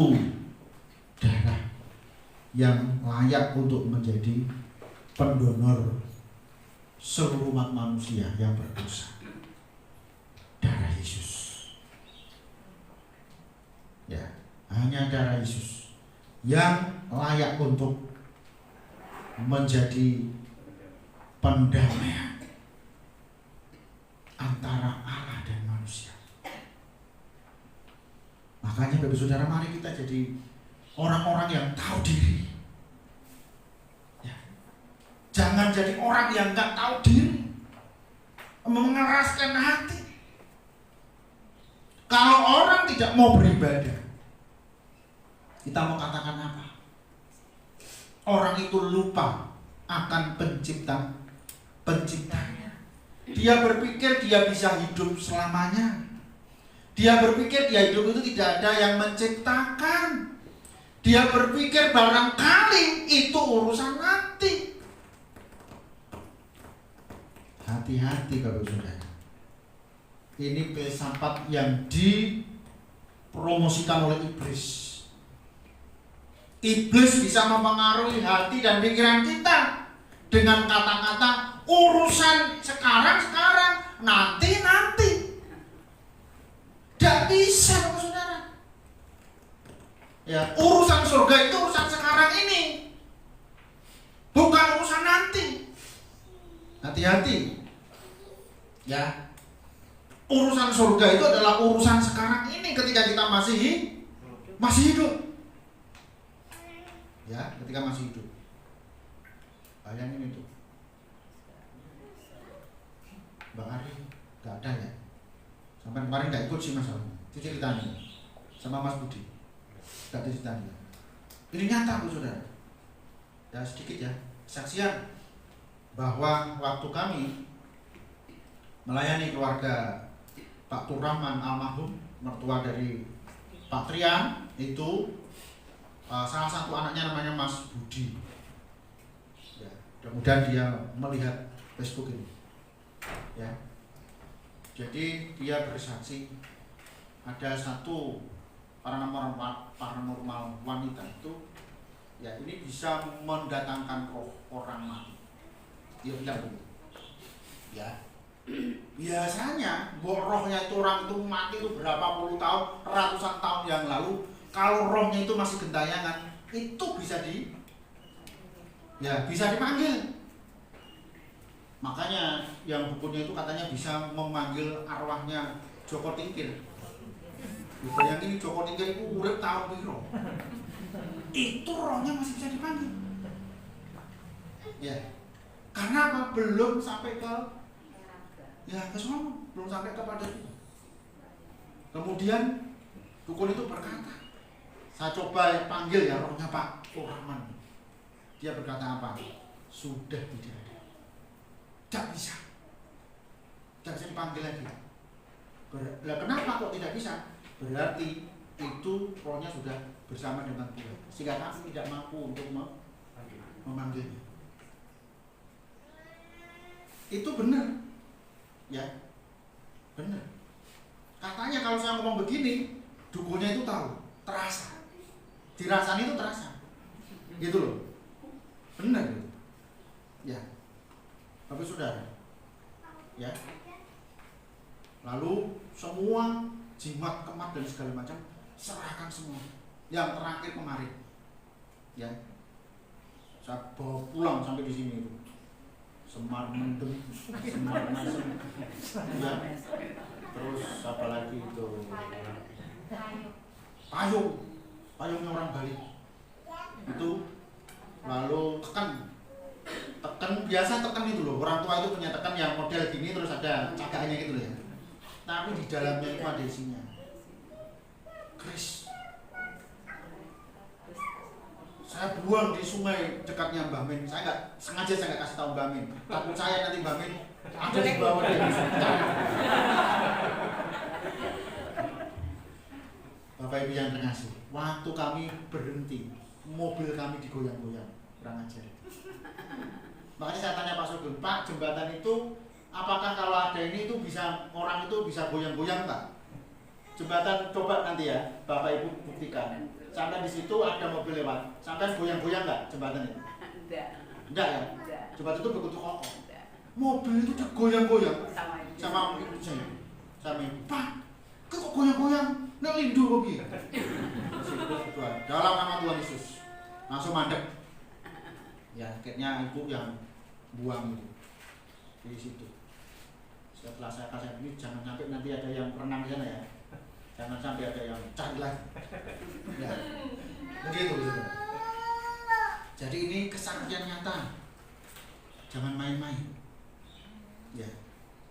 B: darah yang layak untuk menjadi pendonor seluruh umat manusia yang berdosa. Darah Yesus. Ya, hanya darah Yesus yang layak untuk menjadi pendamaian antara Allah dan manusia. Makanya Bapak Saudara, mari kita jadi orang-orang yang tahu diri. Ya. Jangan jadi orang yang nggak tahu diri, mengeraskan hati. Kalau orang tidak mau beribadah, kita mau katakan apa? Orang itu lupa akan penciptanya. Dia berpikir dia bisa hidup selamanya. Dia berpikir dia hidup itu tidak ada yang menciptakan. Dia berpikir barangkali itu urusan nanti. Hati-hati Bapak Saudara. Ini filsafat yang dipromosikan oleh iblis. Iblis bisa mempengaruhi hati dan pikiran kita dengan kata-kata urusan sekarang, nanti. Tidak bisa, Bapak Saudara. Ya, urusan surga itu urusan sekarang ini, bukan urusan nanti. Hati-hati. Ya. Urusan surga itu adalah urusan sekarang ini ketika kita masih hidup. Ya, ketika masih hidup. Bayangin itu. Bang Ari gak ada ya? Sampai kemarin gak ikut sih masalahnya. Itu ceritanya sama Mas Budi. Gak ada ceritanya. Ini nyata Bu Saudara. Ya sedikit ya kesaksian bahwa waktu kami melayani keluarga Pak Turahman almarhum, mertua dari Pak Trian, itu salah satu anaknya namanya Mas Budi. Ya, mudah-mudahan dia melihat Facebook ini. Ya. Jadi dia bersaksi ada satu paranormal wanita itu, ya ini bisa mendatangkan roh orang mati. Dia bilang begitu. Ya. Biasanya rohnya itu orang itu mati itu berapa puluh tahun, ratusan tahun yang lalu, kalau rohnya itu masih gentayangan, itu bisa dipanggil. Makanya yang bukunya itu katanya bisa memanggil arwahnya Joko Tingkir. Bayangin Joko Tingkir itu urip tahun piro. Itu rohnya masih bisa dipanggil. Ya. Karena apa? Belum sampai ke sono, belum sampai kepada itu. Kemudian dukun itu berkata, saya coba panggil ya rohnya Pak Turahman. Dia berkata apa? Sudah tidak ada. Tidak bisa dipanggil lagi. Kenapa kok tidak bisa? Berarti itu rohnya sudah bersama dengan Tuhan, sehingga kami tidak mampu untuk memanggilnya. Itu benar. Ya, benar. Katanya kalau saya ngomong begini, dukunnya itu tahu, terasa. Dirasani itu terasa. Gitu loh. Benar gitu. Ya. Tapi Saudara. Ya. Lalu semua jimat, kemat dan segala macam serahkan semua. Yang terakhir kemarin. Ya. Saya bawa pulang sampai di sini itu. Semar mendem, semar mesem, ya. Terus apa lagi itu? Payungnya orang Bali. Itu lalu tekan biasa tekan itu loh. Orang tua itu punya tekan yang model gini terus ada cagaannya gitu loh ya. Tapi di dalamnya itu ada isinya. Kris. Saya buang di sungai dekatnya Mbah Min. Saya nggak kasih tahu Mbah Min. Takut saya nanti Mbah Min ada di bawah dia. Bapak Ibu yang terkasih, waktu kami berhenti, mobil kami digoyang-goyang, kurang ajar. Makanya saya tanya Pak Sugeng, Pak, jembatan itu apakah kalau ada ini itu bisa orang itu bisa goyang-goyang tak? jembatan, coba nanti ya Bapak Ibu buktikan. Sampai di situ ada mobil lewat, sampai goyang-goyang nggak jembatan itu? Enggak ya? Jembatan itu begitu kokoh. Mobil itu digoyang-goyang sama ibu saya. Sama ibu, Pak, kok goyang-goyang? Nggak lindu kok gitu. Dalam nama Tuhan Yesus, langsung mandek. Ya, akhirnya ibu yang buang itu di situ. Setelah saya kasih ini, jangan sampai nanti ada yang renang di sana ya. Jangan sampai ada yang cari lagi. Ya, begitu. Jadi ini kesaksian nyata. Jangan main-main. Ya.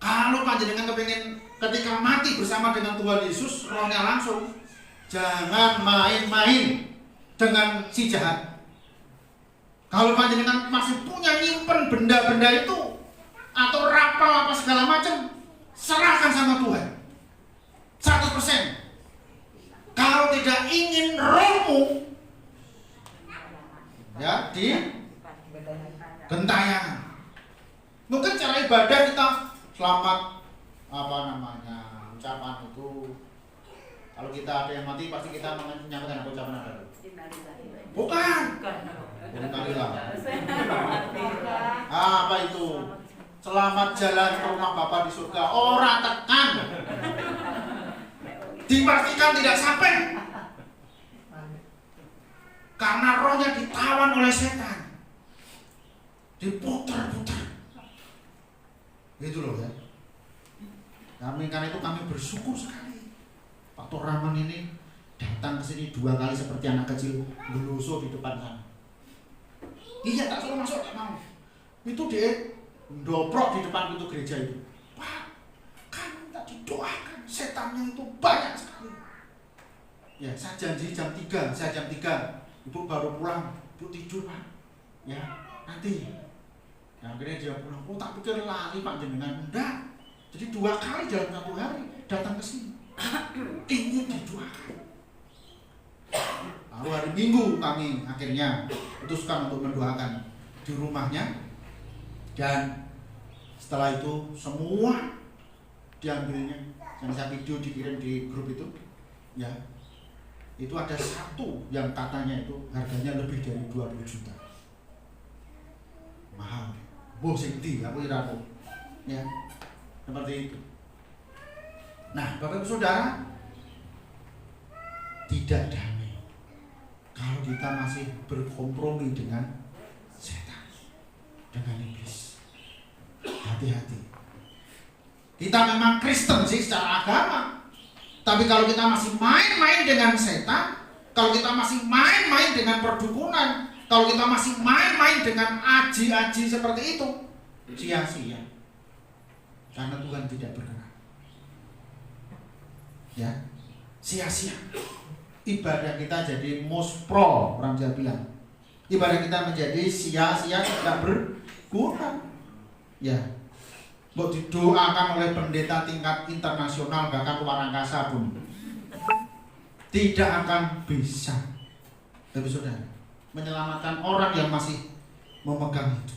B: Kalau panjenengan kepingin ketika mati bersama dengan Tuhan Yesus, rohnya langsung, jangan main-main dengan si jahat. Kalau panjenengan masih punya nyimpen benda-benda itu atau rapal apa segala macam, serahkan sama Tuhan. 100%. Kalau tidak ingin rohmu ya di gentayangan. Mungkin cara ibadah kita selamat ucapan itu. Kalau kita ada yang mati pasti kita menyampaikan ucapan apa itu? Bukan. Apa itu? Selamat jalan ke rumah Bapa di surga. Orang tekan. Dipastikan tidak sampai. Karena rohnya ditawan oleh setan. Diputar-putar. Gitu loh ya. Karena itu kami bersyukur sekali. Pak Toraman ini datang ke sini 2 kali seperti anak kecil, gelusuh di depan sana. Iya, tak suruh masuk, tak mau. Itu dia doprok di depan pintu gereja itu. Pak, kan tak didoakan, setannya itu banyak sekali. Ya, saya janji jam 3, Ibu baru pulang, Ibu tidur Pak. Ya, nanti. Nah, akhirnya dia pulang, oh tak pikir lali Pak jenengan. Enggak. Jadi 2 kali dalam 1 hari datang ke sini. Ingin didoakan. Lalu hari Minggu kami akhirnya putuskan untuk mendoakan di rumahnya. Dan setelah itu semua diambilnya. Yang saya video dikirim di grup itu. Ya. Itu ada satu yang katanya itu harganya lebih dari 20 juta. Mahal. Boh sing ndi aku ora tahu. Ya. Seperti itu. Nah, Bapak Ibu Saudara, tidak damai kalau kita masih berkompromi dengan setan, dengan iblis. Hati-hati. Kita memang Kristen sih secara agama, tapi kalau kita masih main-main dengan setan, kalau kita masih main-main dengan perdukunan, kalau kita masih main-main dengan aji-aji seperti itu, sia-sia. Karena Tuhan tidak berkenan. Ya, sia-sia. Ibadah kita jadi muspro, orang Jawa bilang. Ibadah kita menjadi sia-sia, tidak berguna. Ya, mau didoakan oleh pendeta tingkat internasional bahkan luar angkasa pun tidak akan bisa. Tapi saudara, menyelamatkan orang yang masih memegang itu.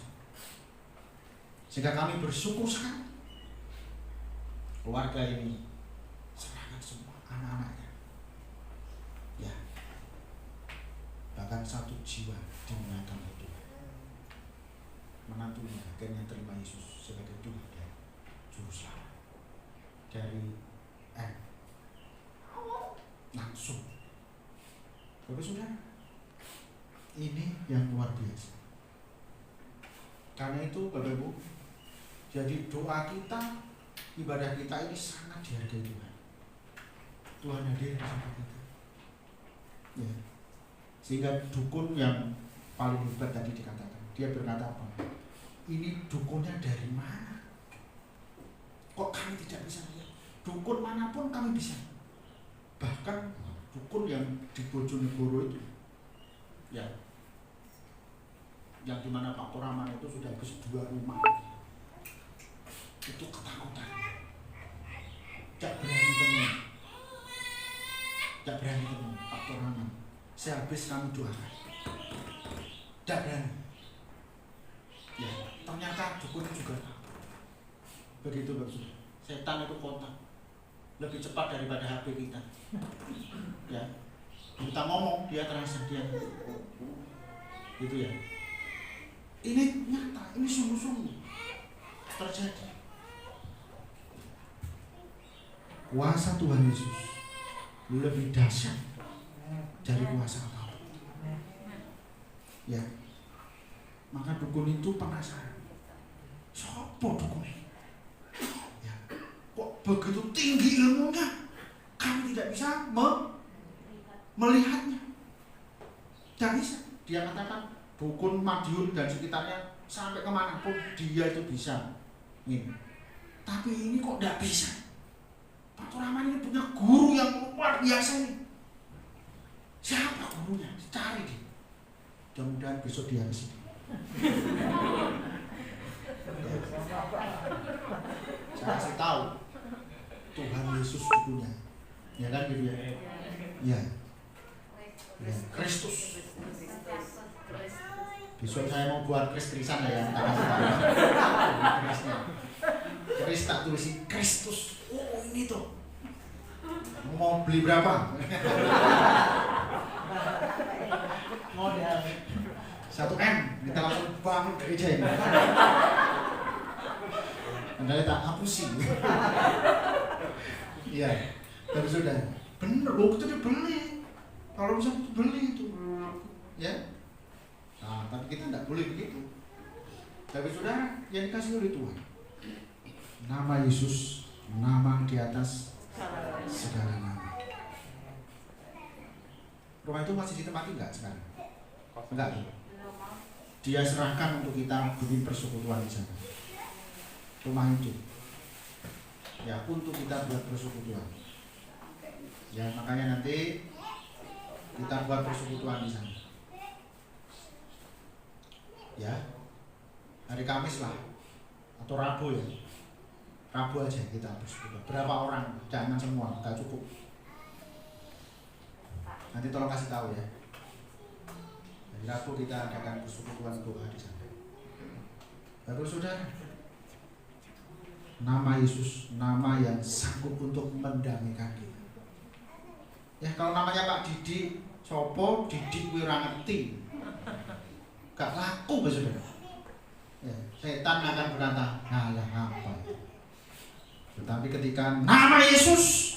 B: Sehingga kami bersyukur sekali keluarga ini serahkan semua anak-anaknya. Ya, bahkan 1 jiwa dimenangkan oleh Tuhan. Menantunya akhirnya terima Yesus sebagai Tuhan dan Juru Selamat. Dari langsung. Bapak Saudara, ini yang luar biasa. Karena itu Bapak Ibu, jadi doa kita, ibadah kita ini sangat dihargai Tuhan. Tuhan hadir bersama kita. Ya. Sehingga dukun yang paling hebat tadi dikatakan, dia berkata apa? Ini dukunnya dari mana? Kok kami tidak bisa lihat? Dukun manapun kami bisa. Bahkan dukun yang di Bojonegoro itu, ya, yang dimana Pak Toraman itu sudah habis 2 rumah, itu ketakutan, tidak berani temu Pak Toraman. Sehabis kami doakan, tidak berani. Ya, ternyata dukun juga tahu. Begitu bagus. Setan itu kontak. lebih cepat daripada HP kita. Ya, kita ngomong dia terasa dia, gitu ya. Ini nyata, ini sungguh-sungguh terjadi. Kuasa Tuhan Yesus lebih dahsyat dari kuasa apapun. Ya, maka dukun itu penasaran. Sopo dukun ini? Ya, kok begitu tinggi ilmunya? Kami tidak bisa melihatnya. Tidak bisa. Dia katakan dukun Madiun dan sekitarnya sampai kemanapun dia itu bisa. Ini. Tapi ini kok tidak bisa. Pak Turaman ini punya guru yang luar biasa ini. Siapa gurunya? Cari dia. Mudah-mudahan besok dia kesini. Saya kasih tahu Tuhan Yesus dukunya, ya kan gitu ya? Ya, Kristus. Besok saya mau buat kris-krisan ya, tak kasih tahu. Kris tak tulisin Kristus. Oh ini tuh. Mau beli berapa? Modal 1M, kita langsung bangun gereja ini. Anda tak hapusin. Iya, tapi sudah bener, waktu itu dibeli. Kalau bisa beli itu, ya. Nah, tapi kita tidak boleh begitu. Tapi saudara, yang dikasih oleh Tuhan, nama Yesus, nama di atas segala nama. Rumah itu masih ditempati enggak sekarang? Enggak. Dia serahkan untuk kita bikin persekutuan di sana. Rumah itu, ya untuk kita buat persekutuan. Ya makanya nanti kita buat persekutuan di sana. Ya, hari Kamis lah atau Rabu ya. Rabu aja kita persekutuan. Berapa orang? Jangan semua, nggak cukup. Nanti tolong kasih tahu ya. Hari Rabu kita adakan persekutuan doa di sana. Bapak saudara, nama Yesus, nama yang sanggup untuk mendamaikan kita. Ya kalau namanya Pak Didi, sopo Didi ora ngerti. Gak laku Bapak saudara. Ya, setan akan berkata, "Halah apa?" Tetapi ketika nama Yesus,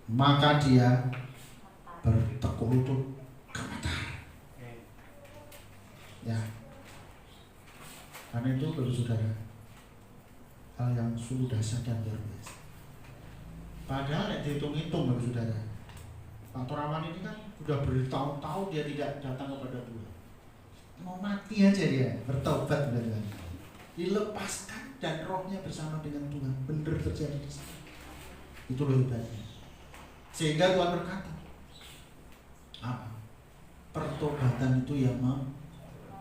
B: maka dia bertekuk lutut gemetar. Ya. Karena itu Bapak saudara, hal yang sungguh dahsyat dan luar biasa. Padahal dihitung-hitung Bapak saudara, Pak Turaman ini kan sudah bertahun-tahun dia tidak datang kepada Tuhan. Mau mati aja dia, bertobat benar-benar. Dilepaskan dan rohnya bersama dengan Tuhan. Benar terjadi di sana. Itu loh hebatnya. Sehingga Tuhan berkata, apa? Pertobatan itu yang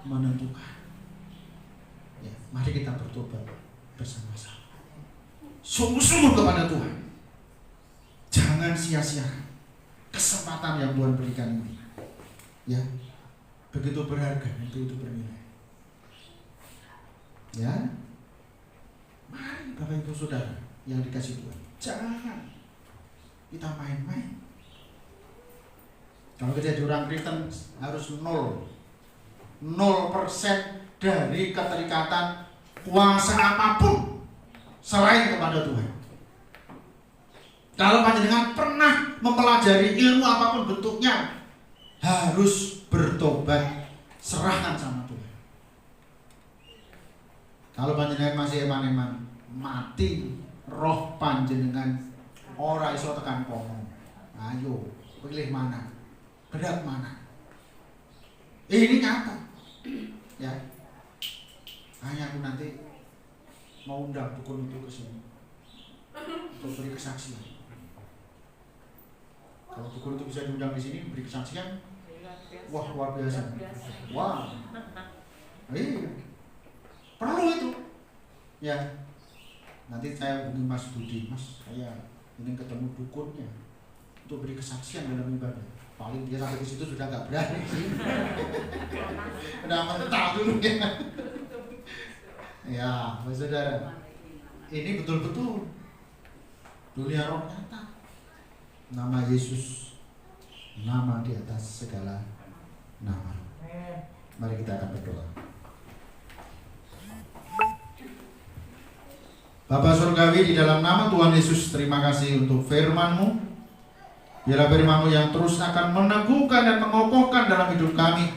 B: menentukan. Ya, mari kita bertobat bersama-sama. Sungguh-sungguh kepada Tuhan. Jangan sia-siakan kesempatan yang Tuhan berikan ini. Ya, begitu berharga, itu bernilai. Ya, mari Bapak Ibu Saudara yang dikasih Tuhan, jangan kita main-main. Kalau kita jadi orang Kristen harus 0% dari keterikatan kuasa apapun selain kepada Tuhan. Kalau panjenengan pernah mempelajari ilmu apapun bentuknya, harus bertobat, serahkan sama Tuhan. Kalau panjenengan masih eman-eman, mati roh panjenengan ora iso tekan kono. Ayo, pilih mana? Berat mana? Ini nyata. Ya. Hanya aku nanti mau undang dukun itu ke sini untuk beri kesaksian. Kalau dukun itu bisa diundang di sini beri kesaksian, wah luar biasa. Wah, iya, perlu itu. Ya, nanti saya hubungi Mas Budi, Mas, saya ingin ketemu dukunnya untuk beri kesaksian dalam ibadah. Paling dia sampai di situ sudah nggak berani sih. Udah mentah dulu ya. Ya, saudara, ini betul-betul dunia roh nyata. Nama Yesus, nama di atas segala nama. Mari kita akan berdoa. Bapa Surgawi, di dalam nama Tuhan Yesus, terima kasih untuk firman-Mu. Biarlah firman-Mu yang terus akan meneguhkan dan mengokohkan dalam hidup kami.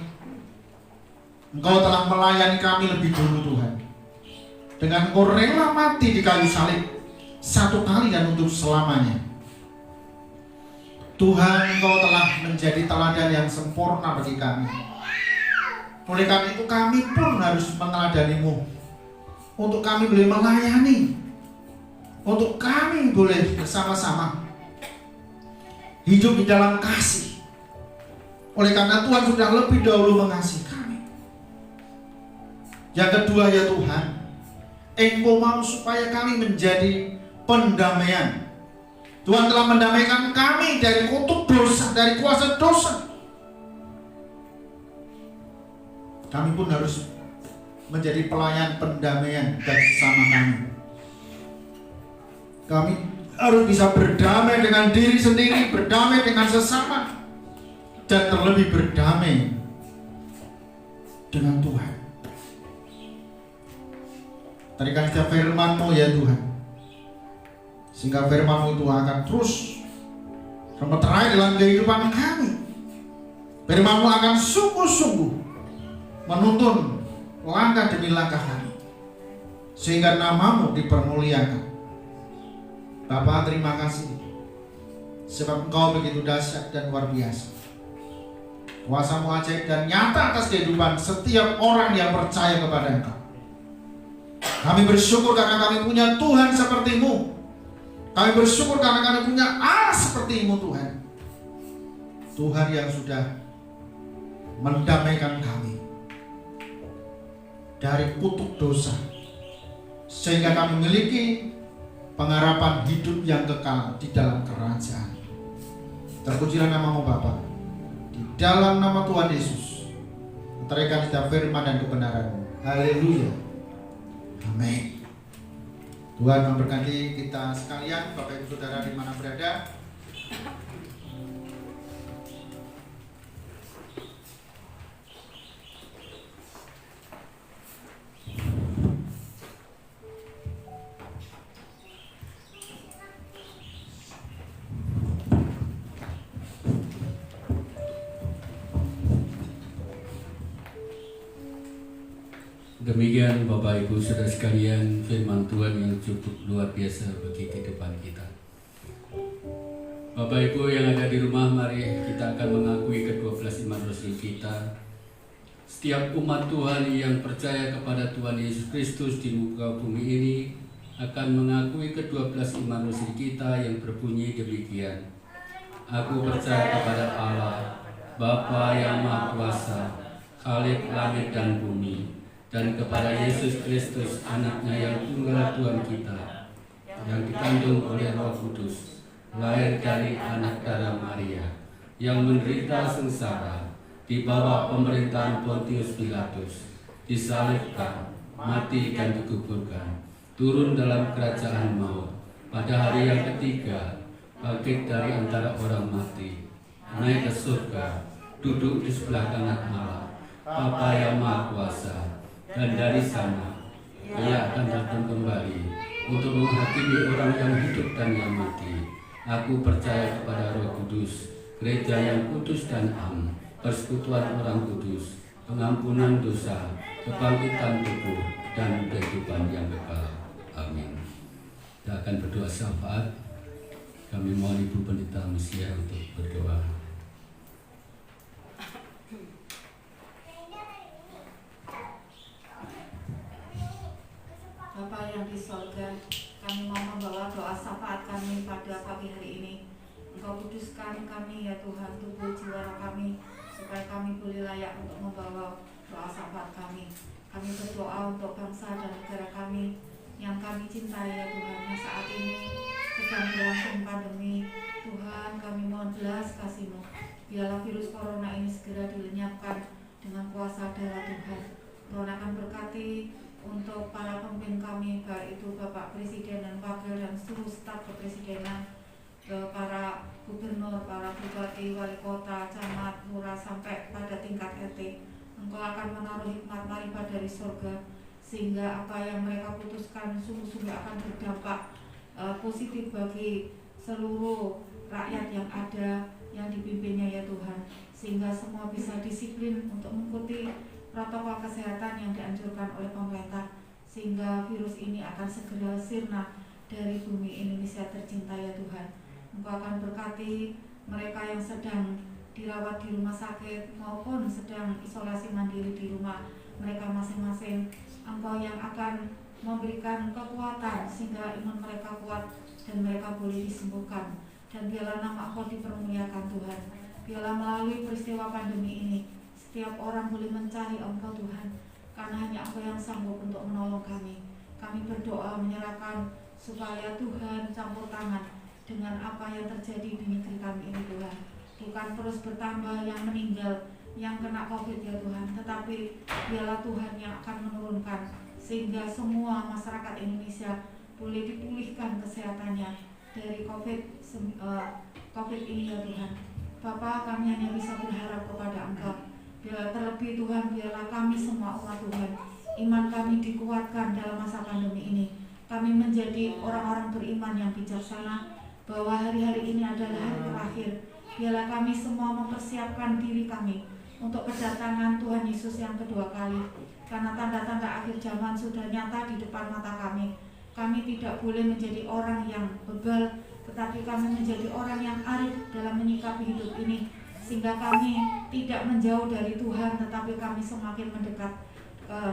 B: Engkau telah melayani kami lebih dulu, Tuhan. Dengan Engkau rela mati di kayu salib satu kali dan untuk selamanya. Tuhan, Engkau telah menjadi teladan yang sempurna bagi kami. Oleh karena itu kami pun harus meneladani-Mu, untuk kami boleh melayani, untuk kami boleh bersama-sama hidup di dalam kasih. Oleh karena Tuhan sudah lebih dahulu mengasihi kami. Yang kedua, ya Tuhan, Engkau mau supaya kami menjadi pendamaian. Tuhan telah mendamaikan kami dari kutuk dosa, dari kuasa dosa. Kami pun harus menjadi pelayan pendamaian bagi sesama kami. Kami harus bisa berdamai dengan diri sendiri, berdamai dengan sesama, dan terlebih berdamai dengan Tuhan. Tarikan setiap firman-Mu ya Tuhan, sehingga firman-Mu itu akan terus memeterai dalam kehidupan kami. Firman-Mu akan sungguh-sungguh menuntun langkah demi langkah kami, sehingga nama-Mu dipermuliakan. Bapa, terima kasih, sebab Engkau begitu dahsyat dan luar biasa. Kuasa-Mu ajaib dan nyata atas kehidupan setiap orang yang percaya kepada Engkau. Kami bersyukur karena kami punya Tuhan seperti-Mu. Kami bersyukur karena kami punya Allah seperti-Mu, Tuhan. Tuhan yang sudah mendamaikan kami dari kutuk dosa, sehingga kami memiliki pengharapan hidup yang kekal di dalam kerajaan. Terpujilah nama-Mu Bapa, di dalam nama Tuhan Yesus. Terikan setiap firman dan kebenaran-Mu. Haleluya. Amin. Tuhan memberkati kita sekalian, Bapak Ibu Saudara di mana berada.
A: Demikian Bapak Ibu Saudara sekalian, firman Tuhan yang cukup luar biasa bagi kehidupan kita. Bapak Ibu yang ada di rumah, mari kita akan mengakui ke-12 iman resmi kita. Setiap umat Tuhan yang percaya kepada Tuhan Yesus Kristus di muka bumi ini akan mengakui ke-12 iman resmi kita yang berbunyi demikian. Aku percaya kepada Allah, Bapa yang Maha Kuasa, Khalik langit dan bumi, dan kepada Yesus Kristus, anaknya yang tunggal Tuhan kita, yang dikandung oleh Roh Kudus, lahir dari anak darah Maria, yang menderita sengsara di bawah pemerintahan Pontius Pilatus, disalibkan, mati dan dikuburkan, turun dalam kerajaan maut, pada hari yang ketiga bangkit dari antara orang mati, naik ke surga, duduk di sebelah kanan Allah, Bapa yang Maha Kuasa. Dan dari sana Ia akan datang kembali untuk menghakimi orang yang hidup dan yang mati. Aku percaya kepada Roh Kudus, gereja yang kudus dan am, persekutuan orang kudus, pengampunan dosa, kebangkitan tubuh, dan kehidupan yang kekal. Amin. Kita akan berdoa syafaat. Kami mohon Ibu Pendeta Misia untuk berdoa.
D: Bapa yang di sorga, kami mau membawa doa syafaat kami pada pagi hari ini. Engkau kuduskan kami ya Tuhan, tubuh jiwa roh kami, supaya kami boleh layak untuk membawa doa syafaat kami. Kami berdoa untuk bangsa dan negara kami yang kami cintai ya Tuhan, yang saat ini sedang berlangsung pandemi. Tuhan, kami mohon belas kasih-Mu, biarlah virus corona ini segera dilenyapkan dengan kuasa darah Tuhan. Tuhan akan berkati untuk para pemimpin kami, baik itu Bapak Presiden dan Wakil dan seluruh staf kepresidenan, para gubernur, para bupati, wali kota, camat, lurah, sampai pada tingkat RT. Engkau akan menaruh hikmat marifat dari surga, sehingga apa yang mereka putuskan sungguh-sungguh akan berdampak positif bagi seluruh rakyat yang ada, yang dipimpinnya ya Tuhan, sehingga semua bisa disiplin untuk mengikuti protokol kesehatan yang dianjurkan oleh pemerintah, sehingga virus ini akan segera sirna dari bumi Indonesia tercinta ya Tuhan. Engkau akan berkati mereka yang sedang dirawat di rumah sakit maupun sedang isolasi mandiri di rumah mereka masing-masing. Engkau yang akan memberikan kekuatan sehingga imun mereka kuat dan mereka boleh disembuhkan. Dan biarlah nama Engkau dipermuliakan Tuhan. Biarlah melalui peristiwa pandemi ini setiap orang boleh mencari Engkau Tuhan, karena hanya Engkau yang sanggup untuk menolong kami. Kami berdoa menyerahkan supaya Tuhan campur tangan dengan apa yang terjadi di negeri kami ini Tuhan. Bukan terus bertambah yang meninggal, yang kena COVID ya Tuhan, tetapi biarlah Tuhan yang akan menurunkan sehingga semua masyarakat Indonesia boleh dipulihkan kesehatannya dari COVID ini ya Tuhan. Bapa, kami hanya bisa berharap kepada Engkau. Biarlah terlebih Tuhan, biarlah kami semua umat Tuhan, iman kami dikuatkan dalam masa pandemi ini. Kami menjadi orang-orang beriman yang bijaksana, bahwa hari-hari ini adalah hari terakhir. Biarlah kami semua mempersiapkan diri kami untuk kedatangan Tuhan Yesus yang kedua kali, karena tanda-tanda akhir zaman sudah nyata di depan mata kami. Kami tidak boleh menjadi orang yang bebal, tetapi kami menjadi orang yang arif dalam menyikapi hidup ini, sehingga kami tidak menjauh dari Tuhan, tetapi kami semakin mendekat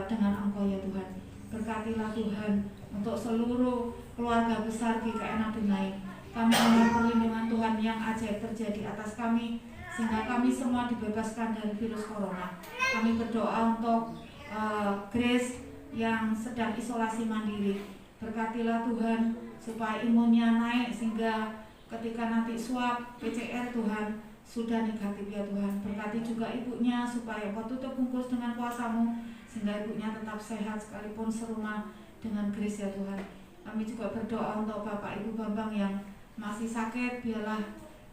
D: dengan Engkau ya Tuhan. Berkatilah Tuhan untuk seluruh keluarga besar GKN Adonai. Kami mohon perlindungan Tuhan yang ajaib terjadi atas kami, sehingga kami semua dibebaskan dari virus corona. Kami berdoa untuk Grace yang sedang isolasi mandiri. Berkatilah Tuhan supaya imunnya naik, sehingga ketika nanti swab PCR Tuhan sudah negatif ya Tuhan. Berkati juga ibunya supaya Engkau tutup bungkus dengan kuasa-Mu, sehingga ibunya tetap sehat sekalipun serumah dengan Grace ya Tuhan. Kami juga berdoa untuk Bapak Ibu Bambang yang masih sakit. Biarlah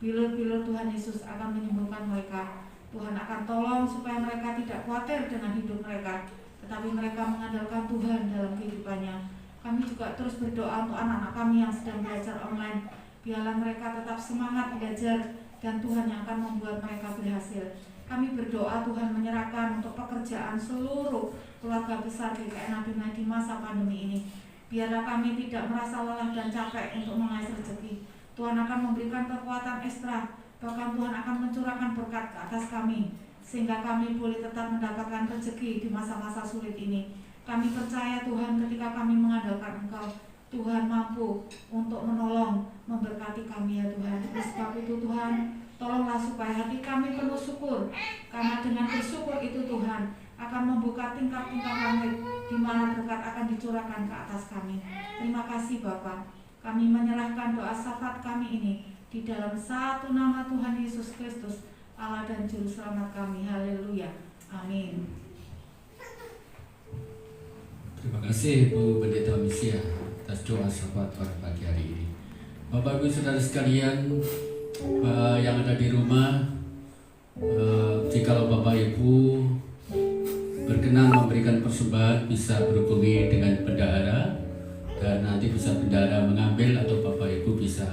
D: bilur-bilur Tuhan Yesus akan menyembuhkan mereka. Tuhan akan tolong supaya mereka tidak khawatir dengan hidup mereka, tetapi mereka mengandalkan Tuhan dalam kehidupannya. Kami juga terus berdoa untuk anak-anak kami yang sedang belajar online. Biarlah mereka tetap semangat belajar, dan Tuhan yang akan membuat mereka berhasil. Kami berdoa Tuhan menyerahkan untuk pekerjaan seluruh keluarga besar GKN Adonai di masa pandemi ini. Biarlah kami tidak merasa lelah dan capek untuk mengais rezeki. Tuhan akan memberikan kekuatan ekstra, bahkan Tuhan akan mencurahkan berkat ke atas kami, sehingga kami boleh tetap mendapatkan rezeki di masa-masa sulit ini. Kami percaya Tuhan, ketika kami mengandalkan Engkau, Tuhan mampu untuk menolong, memberkati kami ya Tuhan. Oleh sebab itu Tuhan, tolonglah supaya hati kami penuh syukur, karena dengan bersyukur itu Tuhan akan membuka tingkap-tingkap langit di mana berkat akan dicurahkan ke atas kami. Terima kasih Bapa. Kami menyerahkan doa syafaat kami ini di dalam satu nama Tuhan Yesus Kristus, Allah dan Juru Selamat kami. Haleluya. Amin.
A: Terima kasih Bu Pendeta Misia atas doa syafaat pada pagi hari ini. Bapak Ibu Saudara sekalian yang ada di rumah, jikalau Bapak Ibu berkenan memberikan persembahan, bisa berhubungi dengan bendahara, dan nanti bisa bendahara mengambil, atau Bapak Ibu bisa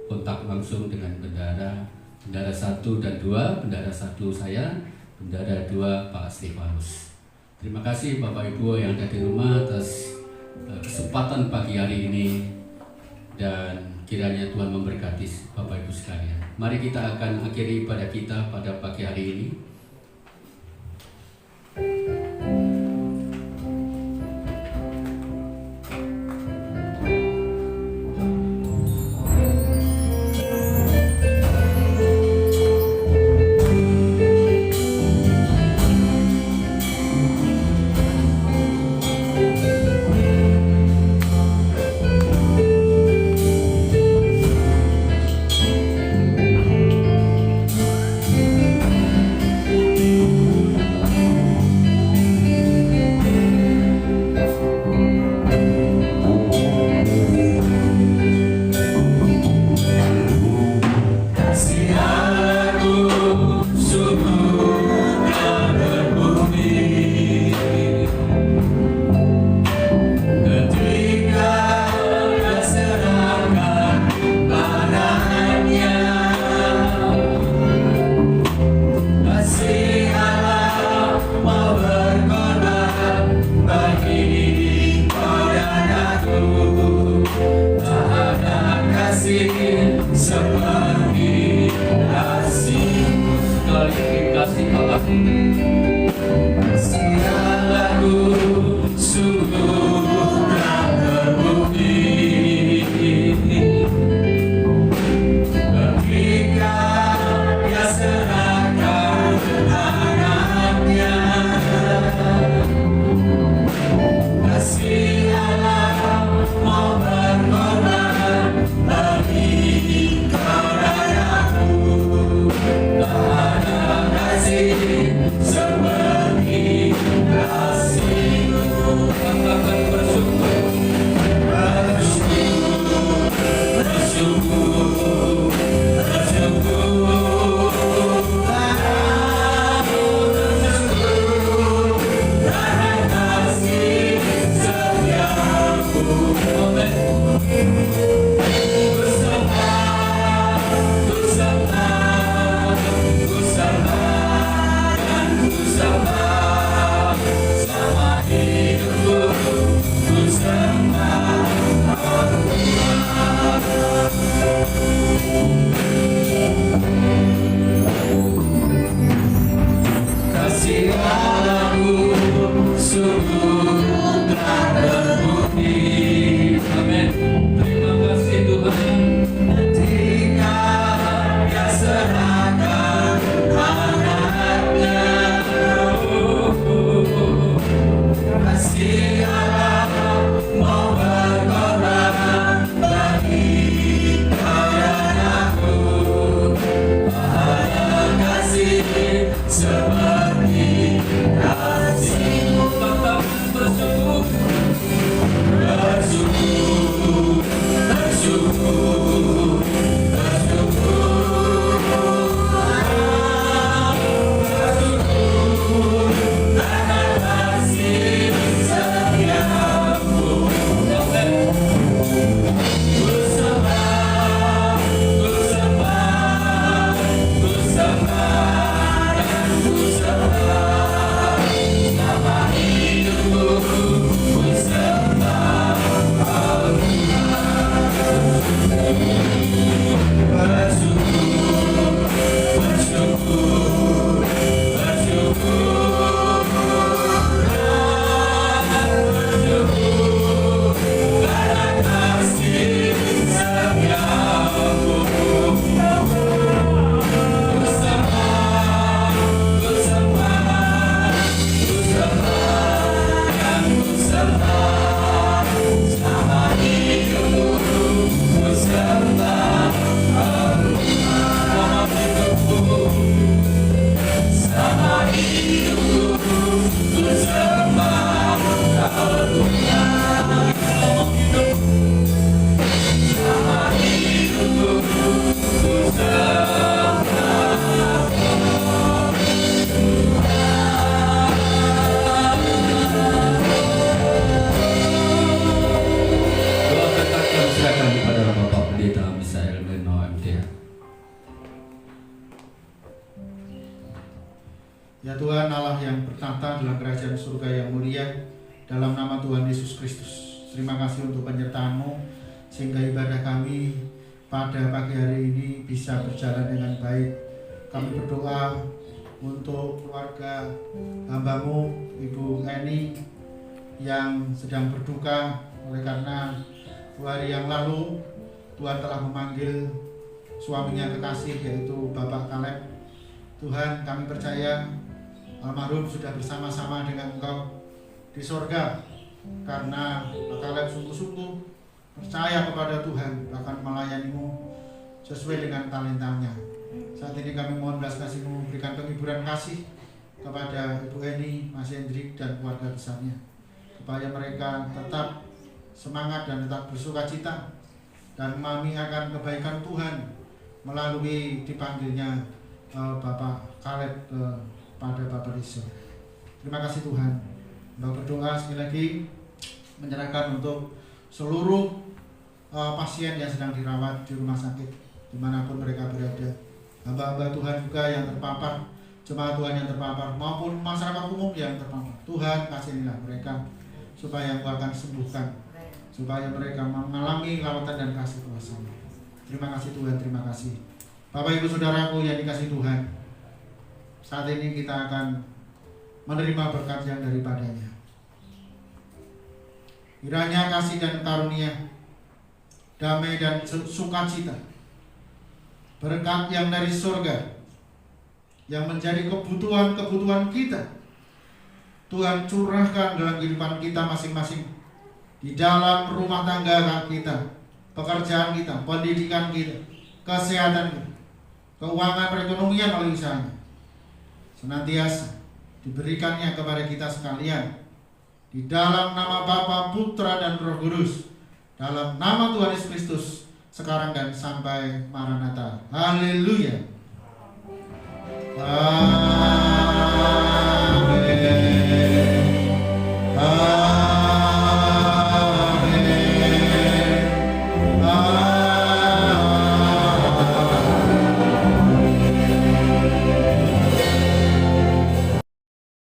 A: kontak langsung dengan bendahara 1 dan 2, bendahara 1 saya, bendahara 2 Pak Stefanus. Terima kasih Bapak Ibu yang ada di rumah atas kesempatan pagi hari ini, dan kiranya Tuhan memberkati Bapak Ibu sekalian. Mari kita akan akhiri ibadah kita pada pagi hari ini. kasih Allah.
C: Sialaku sungguh tak terbukti ketika Dia serahkan anaknya. Kasih Allah mau berkorban bagi kau dan aku. Tak ada kasih seperti kasih-Mu.
A: Katakan bersyukur.
C: Bersyukur, bersyukur, bersyukur, bersyukur karena kasih setiamu.
A: Amin.
C: Ku sembah, ku sembah, ku sembah dan ku sembah selama hidupku. Ku sembah kasih Allahku sungguh tak terbukti.
A: Amin. Terima kasih Tuhan.
C: Ketika Dia serahkan anaknya. Kasih Allah mau berkorban bagi kau dan aku. Tak ada kasih seperti kasih-Mu.
A: Katakan bersyukur.
C: Bersyukur, bersyukur, bersyukur, bersyukur karena kasih setiamu. Ku sembah, ku sembah, ku sembah dan ku sembah selama hidupku. Ku sembah bersyukur, bersyukur, bersyukur, bersyukur karena kasih setiamu. Ku sembah, ku sembah, ku sembah dan ku sembah selama hidupku. Ku sembah selama hidupku, selama hidupku. Ku sembah selama hidupku. Ku
A: Doa tetap kami serahkan kepada Bapak Pendeta Misael Meno MTH.
B: Ya Tuhan Allah yang bertata dalam kerajaan surga yang mulia, dalam nama Tuhan Yesus Kristus, terima kasih untuk penyertaan-Mu sehingga ibadah kami pada pagi hari ini bisa berjalan dengan baik. Kami berdoa untuk keluarga hamba-Mu Ibu Eni yang sedang berduka oleh karena 2 hari yang lalu Tuhan telah memanggil suaminya kekasih yaitu Bapak Kaleb. Tuhan, kami percaya almarhum sudah bersama-sama dengan Engkau di sorga karena Pak Kaleb sungguh-sungguh percaya kepada Tuhan, bahkan melayani-Mu sesuai dengan talentanya. Saat ini kami mohon belas kasih-Mu, berikan penghiburan kasih kepada Ibu Eni, Mas Hendrik dan keluarga besarnya, supaya mereka tetap semangat dan tetap bersuka cita dan memahami akan kebaikan Tuhan melalui dipanggilnya Bapak Kaleb pada Bapak Yesus. Terima kasih Tuhan. Mbak berdoa sekali lagi menyerahkan untuk seluruh pasien yang sedang dirawat di rumah sakit dimanapun mereka berada. Hamba-hamba Tuhan juga yang terpapar, jemaat Tuhan yang terpapar maupun masyarakat umum yang terpapar. Tuhan kasihanilah mereka supaya Engkau akan sembuhkan, supaya mereka mengalami rawatan dan kasih kuasa. Terima kasih Tuhan, terima kasih. Bapak Ibu Saudaraku yang dikasih Tuhan, saat ini kita akan menerima berkat yang daripadanya. Kiranya kasih dan karunia, damai dan sukacita, berkat yang dari surga, yang menjadi kebutuhan-kebutuhan kita, Tuhan curahkan dalam kehidupan kita masing-masing, di dalam rumah tangga kita, pekerjaan kita, pendidikan kita, kesehatan kita, keuangan perekonomian oleh usahanya, senantiasa diberikannya kepada kita sekalian, di dalam nama Bapa, Putra, dan Roh Kudus, dalam nama Tuhan Yesus Kristus, sekarang dan sampai Maranatha. Haleluya.